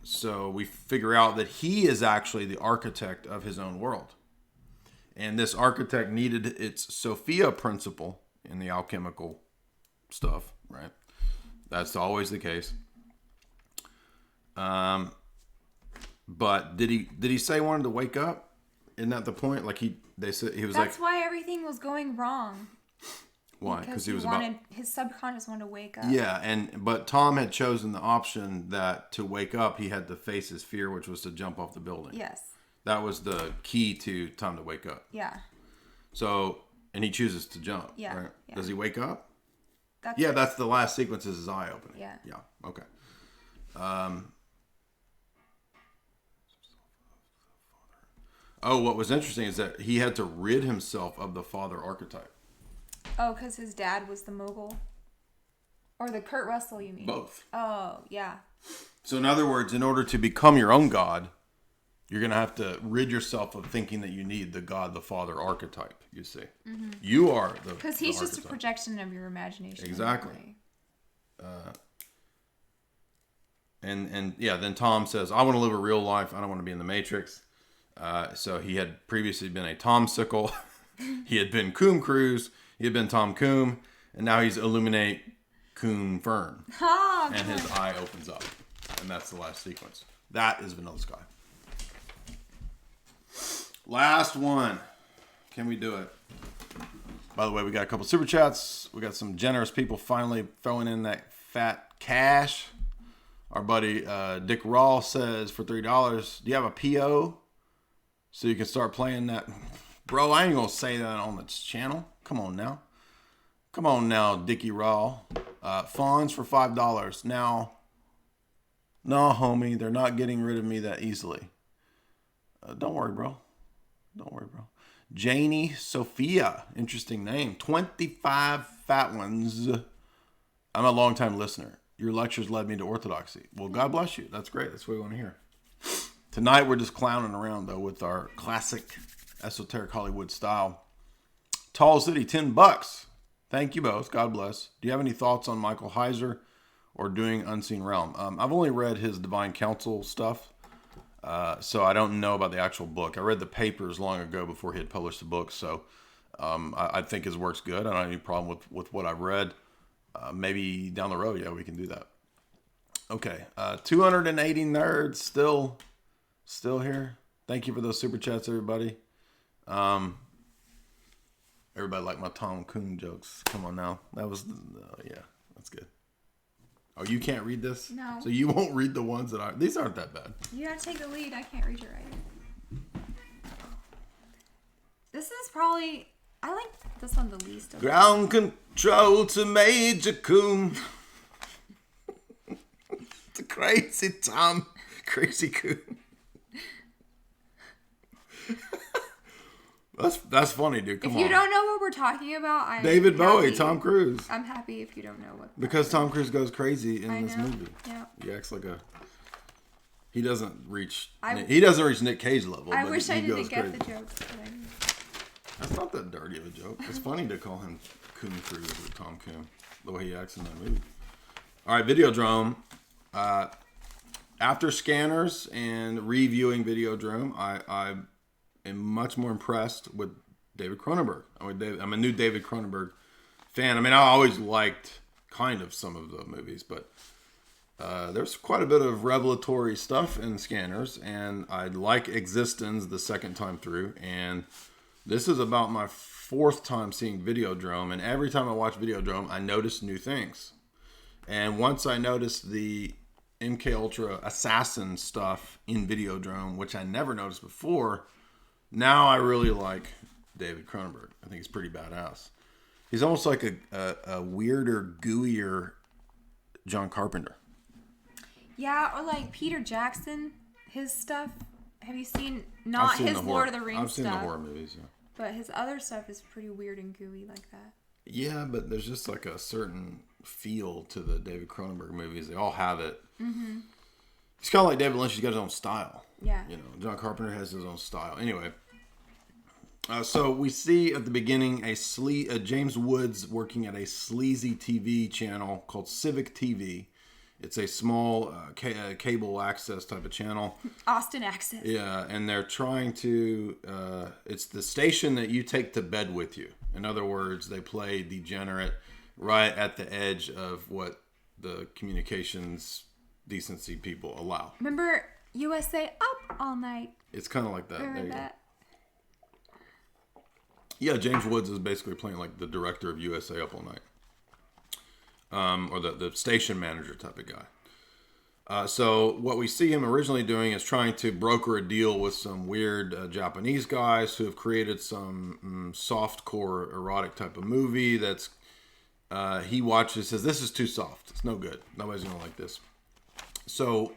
so we figure out that he is actually the architect of his own world. And this architect needed its Sophia principle in the alchemical stuff, right? That's always the case. But did he say he wanted to wake up? Isn't that the point? Like they said he was That's why everything was going wrong. Why? Because his subconscious wanted to wake up. Yeah, but Tom had chosen the option that to wake up he had to face his fear, which was to jump off the building. Yes. That was the key to Tom to wake up. Yeah. So, and he chooses to jump. Yeah. Right? Yeah. Does he wake up? That's That's the last sequence is his eye opening. Yeah. Yeah. Okay. What was interesting is that he had to rid himself of the father archetype. Oh, because his dad was the mogul? Or the Kurt Russell, you mean? Both. Oh, yeah. So in other words, in order to become your own God, you're going to have to rid yourself of thinking that you need the God, the Father archetype, you see. Mm-hmm. You are the Because he's just a projection of your imagination. Exactly. Then Tom says, I want to live a real life. I don't want to be in the Matrix. So he had previously been a Tom Sickle. He had been Coombe Cruise. He had been Tom Coombe. And now he's Illuminate Coombe Fern. Oh, and his eye opens up. And that's the last sequence. That is Vanilla Sky. Last one. Can we do it? By the way, we got a couple super chats. We got some generous people finally throwing in that fat cash. Our buddy Dick Raw says for $3, do you have a PO so you can start playing that? Bro, I ain't going to say that on this channel. Come on now. Come on now, Dickie Raw. Fawns for $5. Now, no, homie, they're not getting rid of me that easily. Don't worry, bro. Don't worry, bro. Janie Sophia, interesting name. 25 fat ones. I'm a longtime listener. Your lectures led me to orthodoxy. Well, God bless you. That's great. That's what we want to hear. Tonight, we're just clowning around, though, with our classic esoteric Hollywood style. Tall City, $10. Thank you both. God bless. Do you have any thoughts on Michael Heiser or doing Unseen Realm? I've only read his Divine Council stuff, so I don't know about the actual book. I read the papers long ago before he had published the book, so I think his work's good. I don't have any problem with what I've read. Maybe down the road, yeah, we can do that. Okay, 280 nerds still here. Thank you for those super chats, everybody. Everybody like my Tom Coon jokes. Come on now. That was, yeah, that's good. Oh, you can't read this? No. So you won't read the ones that are, these aren't that bad. You gotta take the lead. I can't read your writing. This is probably, I like this one the least. Ground control to Major Coon. It's a crazy Tom. Crazy Coon. That's funny, dude. Come on. If you don't know what we're talking about, David Bowie, Tom Cruise. I'm happy if you don't know what. Because Tom Cruise goes crazy in this movie. Yeah. He acts like a. He doesn't reach Nick Cage level. I but wish he I didn't goes get crazy. the jokes. That's not that dirty of a joke. It's funny to call him Coon Cruise or Tom Coon, the way he acts in that movie. All right, Videodrome. After Scanners and reviewing Videodrome, I am much more impressed with David Cronenberg. I'm a new David Cronenberg fan. I mean, I always liked kind of some of the movies, but there's quite a bit of revelatory stuff in Scanners, and I like Existenz the second time through, and this is about my fourth time seeing Videodrome, and every time I watch Videodrome, I notice new things. And once I noticed the MK Ultra assassin stuff in Videodrome, which I never noticed before, now I really like David Cronenberg. I think he's pretty badass. He's almost like a weirder, gooier John Carpenter. Yeah, or like Peter Jackson, his stuff. Have you seen, not his Lord of the Rings stuff? I've seen the horror movies, yeah. But his other stuff is pretty weird and gooey like that. Yeah, but there's just like a certain feel to the David Cronenberg movies. They all have it. Mm-hmm. He's kind of like David Lynch. He's got his own style. Yeah. You know, John Carpenter has his own style. Anyway, so we see at the beginning a James Woods working at a sleazy TV channel called Civic TV. It's a small cable access type of channel. Austin Access. Yeah, and they're trying to... it's the station that you take to bed with you. In other words, they play Degenerate right at the edge of what the communications decency people allow. Remember USA Up All Night? It's kind of like that. Remember that? Yeah, James Woods is basically playing like the director of USA Up All Night. Or the station manager type of guy. So what we see him originally doing is trying to broker a deal with some weird Japanese guys who have created some softcore erotic type of movie that's he watches, says this is too soft. It's no good. Nobody's gonna like this. So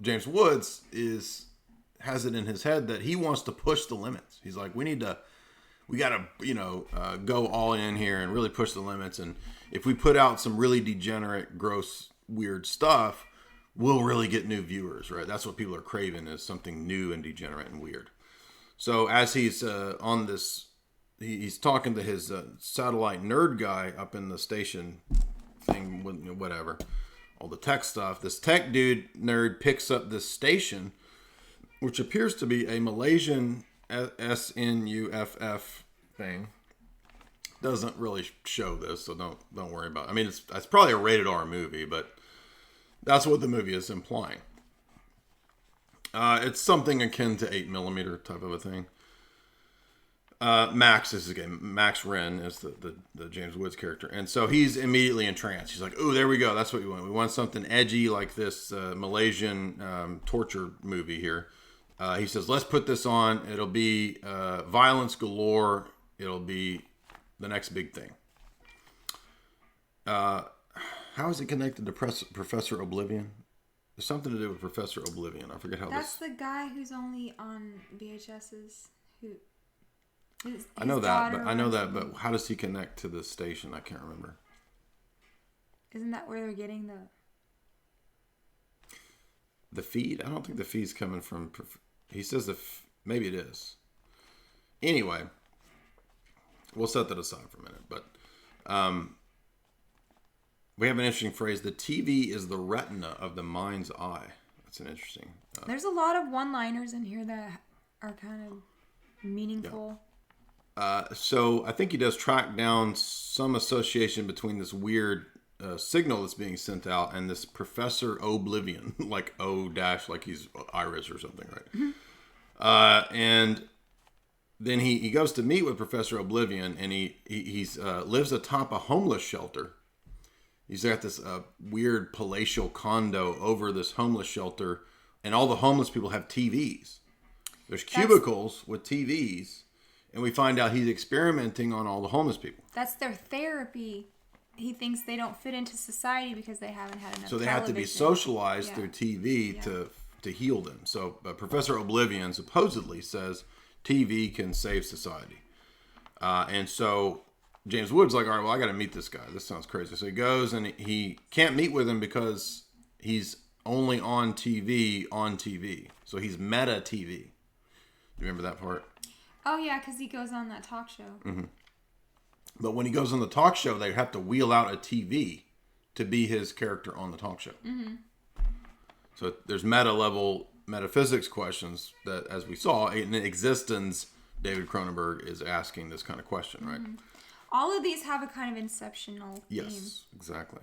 James Woods has it in his head that he wants to push the limits. He's like, we gotta go all in here and really push the limits. And if we put out some really degenerate, gross, weird stuff, we'll really get new viewers, right? That's what people are craving, is something new and degenerate and weird. So as he's on this, he's talking to his satellite nerd guy up in the station thing, whatever, all the tech stuff. This tech dude nerd picks up this station, which appears to be a Malaysian SNUFF thing. Doesn't really show this, so don't worry about it. I mean, it's probably a rated R movie, but that's what the movie is implying. It's something akin to 8mm type of a thing. Max is again. Max Wren is the James Woods character, and so he's immediately entranced. He's like, "Oh, there we go. That's what we want. We want something edgy like this Malaysian torture movie here." He says, "Let's put this on. It'll be violence galore. It'll be the next big thing." How is it connected to Professor Oblivion? There's something to do with Professor Oblivion. I forget how That's the guy who's only on VHSs. I know that, daughter but runs it. but how does he connect to the station? I can't remember. Isn't that where they're getting The feed? I don't think the feed's coming from. He says maybe it is. Anyway, we'll set that aside for a minute. But we have an interesting phrase. The TV is the retina of the mind's eye. That's an interesting. There's a lot of one-liners in here that are kind of meaningful. Yeah. So I think he does track down some association between this weird signal that's being sent out and this Professor Oblivion, like O dash, like he's Irish or something, right? Mm-hmm. And then he goes to meet with Professor Oblivion, and he's lives atop a homeless shelter. He's got this weird palatial condo over this homeless shelter, and all the homeless people have TVs. There's cubicles with TVs, and we find out he's experimenting on all the homeless people. That's their therapy. He thinks they don't fit into society because they haven't had enough. So they have to be socialized through TV to heal them. So Professor Oblivion supposedly says TV can save society. And so James Woods like, all right, well, I got to meet this guy. This sounds crazy. So he goes and he can't meet with him because he's only on TV. So he's meta TV. You remember that part? Oh, yeah, because he goes on that talk show. Mm-hmm. But when he goes on the talk show, they have to wheel out a TV to be his character on the talk show. Mm-hmm. So there's meta-level metaphysics questions that, as we saw, in Existenz, David Cronenberg is asking this kind of question, right? Mm-hmm. All of these have a kind of inceptional theme. Yes, exactly.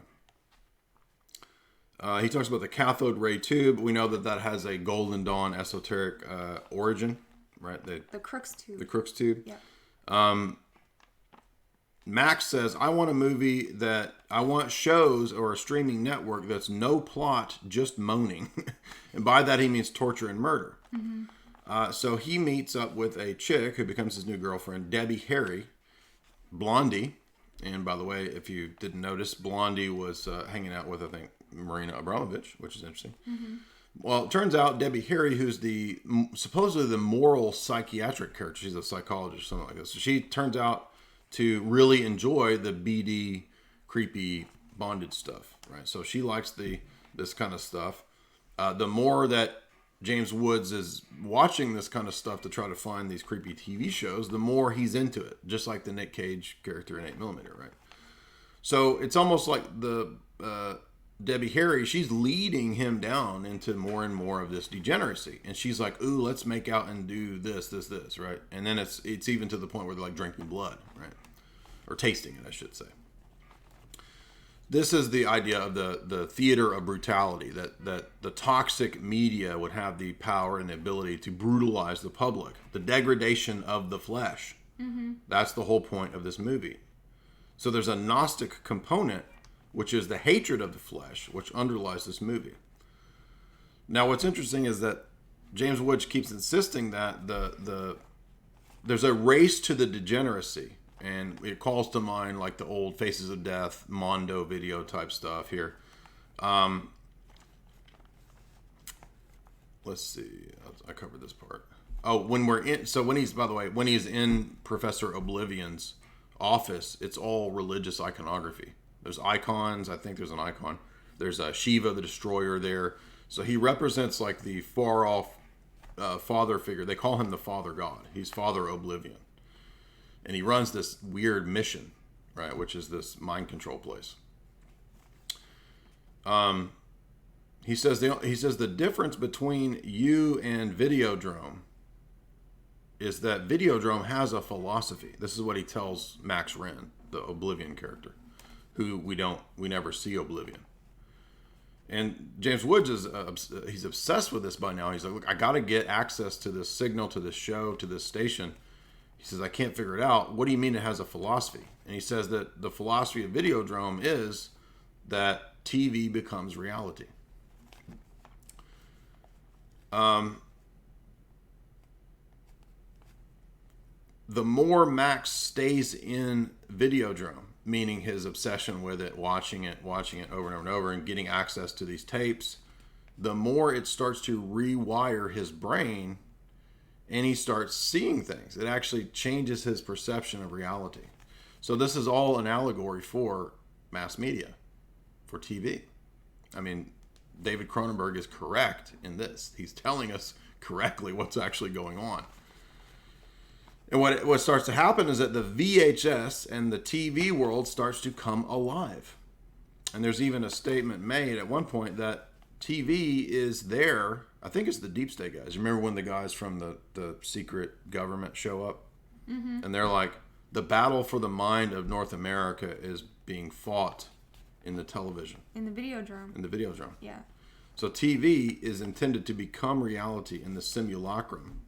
He talks about the cathode ray tube. We know that has a Golden Dawn esoteric origin, right? The Crookes tube. The Crookes tube. Yeah. Max says, I want shows or a streaming network that's no plot, just moaning. And by that, he means torture and murder. Mm-hmm. So he meets up with a chick who becomes his new girlfriend, Debbie Harry, Blondie. And by the way, if you didn't notice, Blondie was hanging out with, I think, Marina Abramovich, which is interesting. Mm-hmm. Well, it turns out Debbie Harry, who's supposedly the moral psychiatric character, she's a psychologist or something like this. So she turns out to really enjoy the BD, creepy bondage stuff, right? So she likes this kind of stuff. The more that James Woods is watching this kind of stuff to try to find these creepy TV shows, the more he's into it, just like the Nick Cage character in 8mm, right? So it's almost like the Debbie Harry, she's leading him down into more and more of this degeneracy. And she's like, ooh, let's make out and do this, right? And then it's even to the point where they're like drinking blood, right? Or tasting it, I should say. This is the idea of the theater of brutality, that the toxic media would have the power and the ability to brutalize the public. The degradation of the flesh. Mm-hmm. That's the whole point of this movie. So there's a Gnostic component, which is the hatred of the flesh, which underlies this movie. Now, what's interesting is that James Woods keeps insisting that there's a race to the degeneracy, and it calls to mind like the old Faces of Death, Mondo video type stuff here. Let's see. I covered this part. Oh, when he's in Professor Oblivion's office, it's all religious iconography. There's icons. I think there's an icon. There's a Shiva, the destroyer there. So he represents like the far off father figure. They call him the Father God. He's Father Oblivion. And he runs this weird mission, right? Which is this mind control place. He says the difference between you and Videodrome is that Videodrome has a philosophy. This is what he tells Max Wren, the Oblivion character, who we never see Oblivion. And James Woods he's obsessed with this by now. He's like, look, I got to get access to this signal, to this show, to this station. He says, I can't figure it out. What do you mean it has a philosophy? And he says that the philosophy of Videodrome is that TV becomes reality. The more Max stays in Videodrome, meaning his obsession with it, watching it over and over and over, and getting access to these tapes, the more it starts to rewire his brain and he starts seeing things. It actually changes his perception of reality. So this is all an allegory for mass media, for TV. I mean, David Cronenberg is correct in this. He's telling us correctly what's actually going on. And what starts to happen is that the VHS and the TV world starts to come alive. And there's even a statement made at one point that TV is there. I think it's the deep state guys. You remember when the guys from the secret government show up? Mm-hmm. And they're like, the battle for the mind of North America is being fought in the television. In the Videodrome. In the Videodrome. Yeah. So TV is intended to become reality in the simulacrum.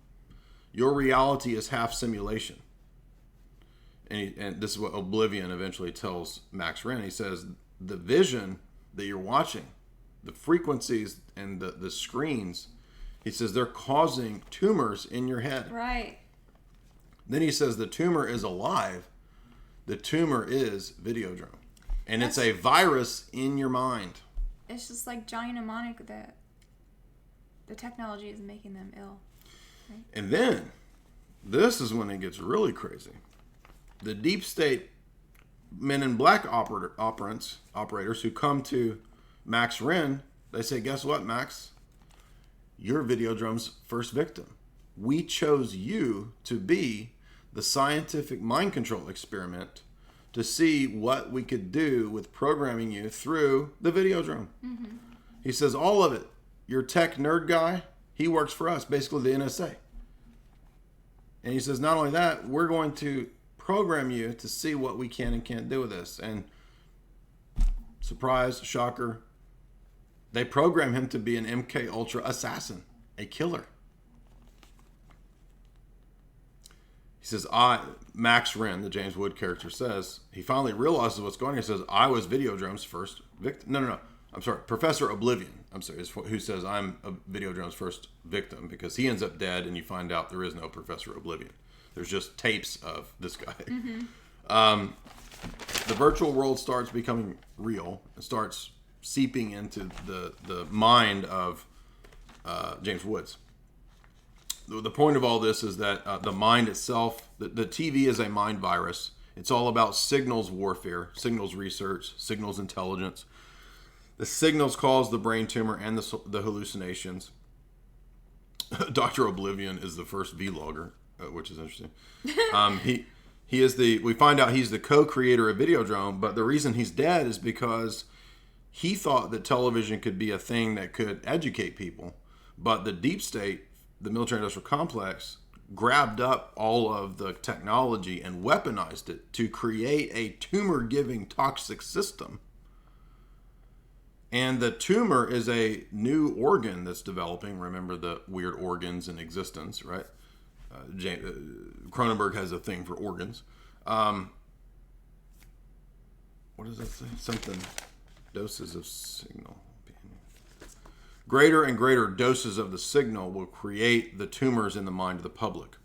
Your reality is half simulation. And this is what Oblivion eventually tells Max Wren. He says, the vision that you're watching, the frequencies and the screens, he says they're causing tumors in your head. Right. Then he says the tumor is alive. The tumor is Videodrome. And it's a virus in your mind. It's just like Johnny Mnemonic that the technology is making them ill. Right? And then, this is when it gets really crazy. The deep state men in black operators who come to Max Wren, they say, guess what, Max? You're Videodrome's first victim. We chose you to be the scientific mind control experiment to see what we could do with programming you through the Videodrome. Mm-hmm. He says, all of it. Your tech nerd guy, he works for us, basically the NSA. And he says, not only that, we're going to program you to see what we can and can't do with this. And surprise, shocker, they program him to be an MK Ultra assassin, a killer. He says, Max Wren, the James Wood character, says, he finally realizes what's going on. He says, I was Videodrome's first victim. No. I'm sorry, Professor Oblivion, is who says I'm Videodrome's first victim, because he ends up dead and you find out there is no Professor Oblivion. There's just tapes of this guy. Mm-hmm. The virtual world starts becoming real and starts seeping into the mind of James Woods. The point of all this is that the mind itself, the TV is a mind virus. It's all about signals warfare, signals research, signals intelligence. The signals cause the brain tumor and the hallucinations. Dr. Oblivion is the first vlogger, which is interesting. He is we find out he's the co-creator of Videodrome, but the reason he's dead is because he thought that television could be a thing that could educate people, but the deep state, the military-industrial complex, grabbed up all of the technology and weaponized it to create a tumor-giving toxic system. And the tumor is a new organ that's developing. Remember the weird organs in Existenz, right? Cronenberg has a thing for organs. What does that say? Something, doses of signal. Greater and greater doses of the signal will create the tumors in the mind of the public.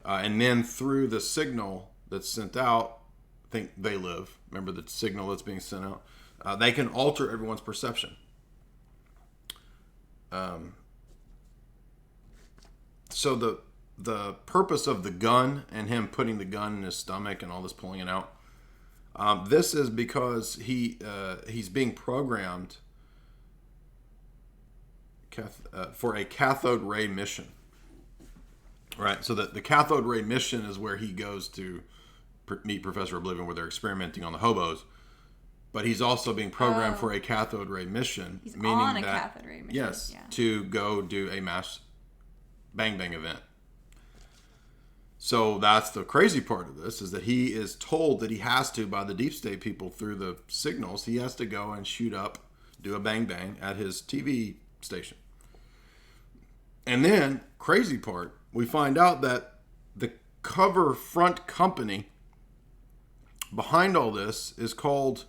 And then through the signal that's sent out, I think they live. Remember the signal that's being sent out? They can alter everyone's perception. So the purpose of the gun and him putting the gun in his stomach and all this pulling it out, this is because he's being programmed for a cathode ray mission. Right, so the cathode ray mission is where he goes to meet Professor Oblivion, where they're experimenting on the hobos. But he's also being programmed for a cathode ray mission. He's meaning on a cathode ray mission. Yes, yeah. To go do a mass bang bang event. So that's the crazy part of this, is that he is told that he has to, by the deep state people through the signals, he has to go and shoot up, do a bang bang at his TV station. And then, crazy part, we find out that the cover front company behind all this is called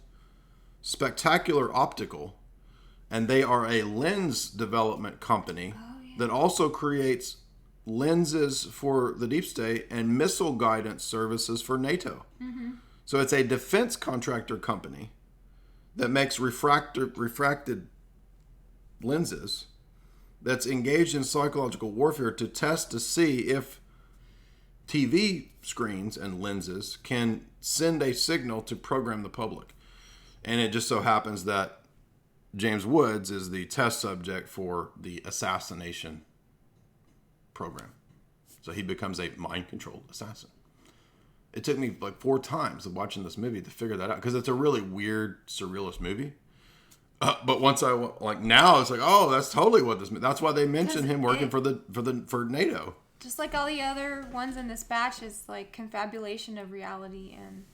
Spectacular Optical, and they are a lens development company that also creates lenses for the deep state and missile guidance services for NATO. Mm-hmm. So it's a defense contractor company that makes refracted lenses that's engaged in psychological warfare to test to see if TV screens and lenses can send a signal to program the public. And it just so happens that James Woods is the test subject for the assassination program. So he becomes a mind-controlled assassin. It took me like 4 times of watching this movie to figure that out, because it's a really weird, surrealist movie. But once now it's like, oh, that's totally what this. That's why they mentioned him working for NATO. Just like all the other ones in this batch is like confabulation of reality and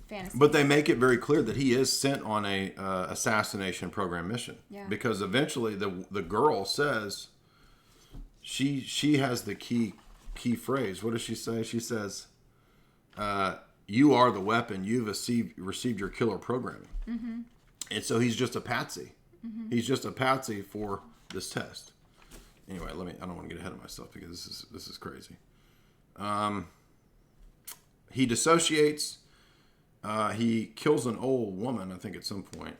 fantasy. But they make it very clear that he is sent on a assassination program mission. Yeah. Because eventually the girl says she has the key phrase. What does she say? She says, "You are the weapon. You've received your killer programming." Mm-hmm. And so he's just a patsy. Mm-hmm. He's just a patsy for this test. Anyway, I don't want to get ahead of myself because this is crazy. He dissociates. He kills an old woman, I think, at some point,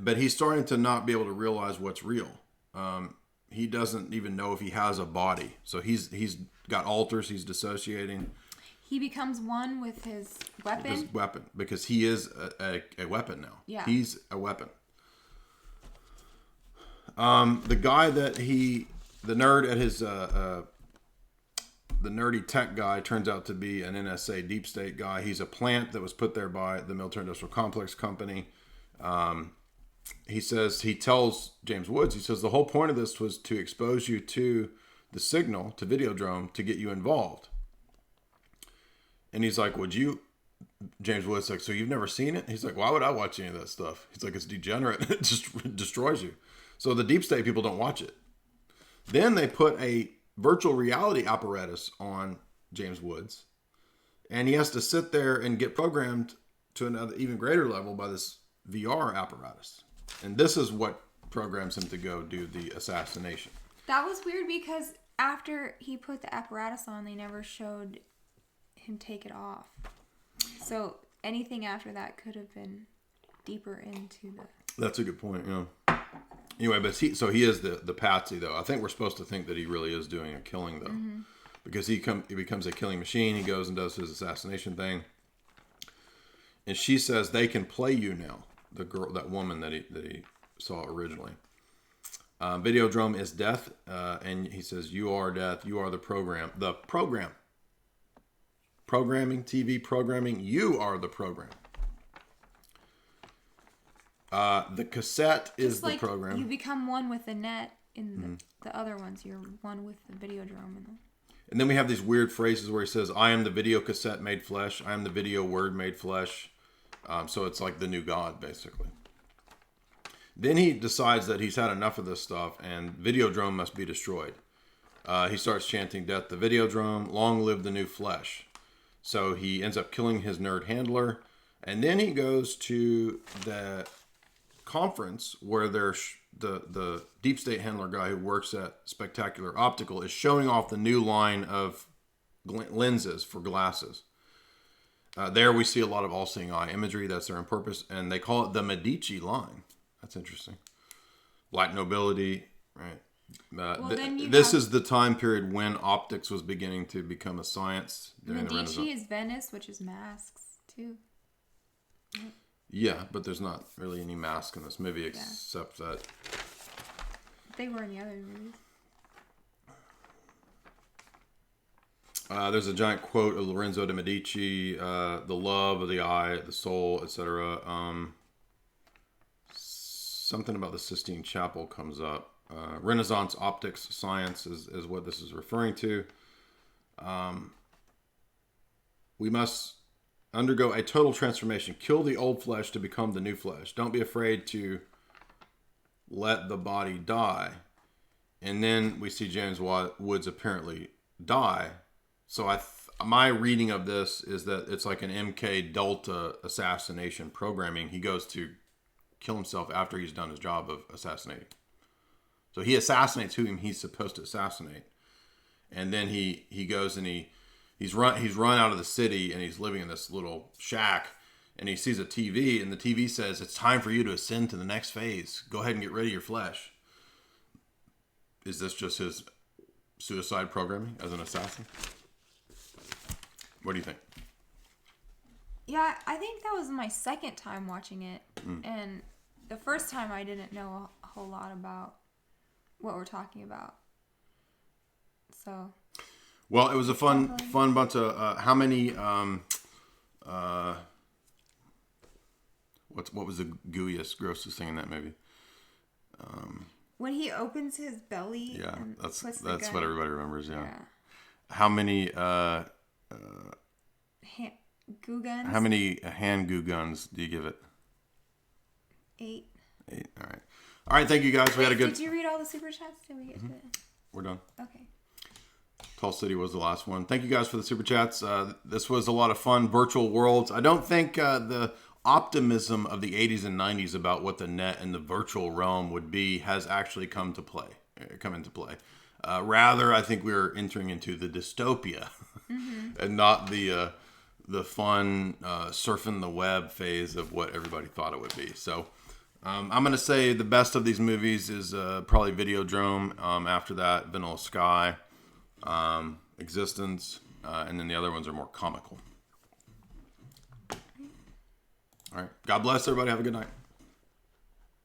but he's starting to not be able to realize what's real. He doesn't even know if he has a body, so he's got alters. He's dissociating. He becomes one with his weapon. Because he is a weapon now. Yeah, he's a weapon. The guy that the nerd at his the nerdy tech guy turns out to be an NSA deep state guy. He's a plant that was put there by the military industrial complex company. He tells James Woods, he says, the whole point of this was to expose you to the signal, to Videodrome, to get you involved. And he's like, James Woods like, so you've never seen it? He's like, why would I watch any of that stuff? He's like, it's degenerate. It just destroys you. So the deep state people don't watch it. Then they put a virtual reality apparatus on James Woods, and he has to sit there and get programmed to another even greater level by this VR apparatus. And this is what programs him to go do the assassination. That was weird because after he put the apparatus on, they never showed him take it off. So anything after that could have been deeper into the... That's a good point, yeah. Anyway, but he is the patsy, though. I think we're supposed to think that he really is doing a killing, though. Mm-hmm. Because he becomes a killing machine. He goes and does his assassination thing. And she says they can play you now. The girl, that woman that he saw originally. Videodrome is death. And he says, you are death. You are the program. The program. Programming, TV programming. You are the program. The cassette is the program. You become one with the net in the other ones. You're one with the Videodrome. And then we have these weird phrases where he says, I am the video cassette made flesh. I am the video word made flesh. So it's like the new God, basically. Then he decides that he's had enough of this stuff and Videodrome must be destroyed. He starts chanting, death the Videodrome, long live the new flesh. So he ends up killing his nerd handler. And then he goes to the conference where there's the deep state handler guy who works at Spectacular Optical is showing off the new line of lenses for glasses. There we see a lot of all-seeing eye imagery. That's their purpose. And they call it the Medici line. That's interesting. Black nobility, right? This is the time period when optics was beginning to become a science. Medici is Venice, which is masks, too. Yeah, but there's not really any mask in this movie except that... They were in the other movies. There's a giant quote of Lorenzo de Medici, the love of the eye, the soul, etc. Something about the Sistine Chapel comes up. Renaissance optics science is what this is referring to. We must undergo a total transformation. Kill the old flesh to become the new flesh. Don't be afraid to let the body die. And then we see James Woods apparently die. So my reading of this is that it's like an MK Delta assassination programming. He goes to kill himself after he's done his job of assassinating. So he assassinates whom he's supposed to assassinate. And then he goes and he's run out of the city and he's living in this little shack and he sees a TV and the TV says, it's time for you to ascend to the next phase. Go ahead and get rid of your flesh. is this just his suicide programming as an assassin? What do you think? Yeah, I think that was my second time watching it. And the first time I didn't know a whole lot about what we're talking about. So. Well, it was a fun bunch of, how many, what was the gooeyest, grossest thing in that movie? When he opens his belly. Yeah, and that's puts the what gun. everybody remembers. Yeah. How many goo guns? How many hand goo guns do you give it? 8. 8. All right. All right. Thank you guys. We had a good. Did you read all the super chats? Did we get to it? We're done. Okay. Tall City was the last one. Thank you guys for the super chats. This was a lot of fun. Virtual worlds. I don't think the optimism of the 80s and 90s about what the net and the virtual realm would be has actually come into play. Rather, I think we're entering into the dystopia and not the fun surfing the web phase of what everybody thought it would be. So I'm going to say the best of these movies is probably Videodrome. After that, Vanilla Sky, Existenz, and then the other ones are more comical. All right. God bless everybody. Have a good night.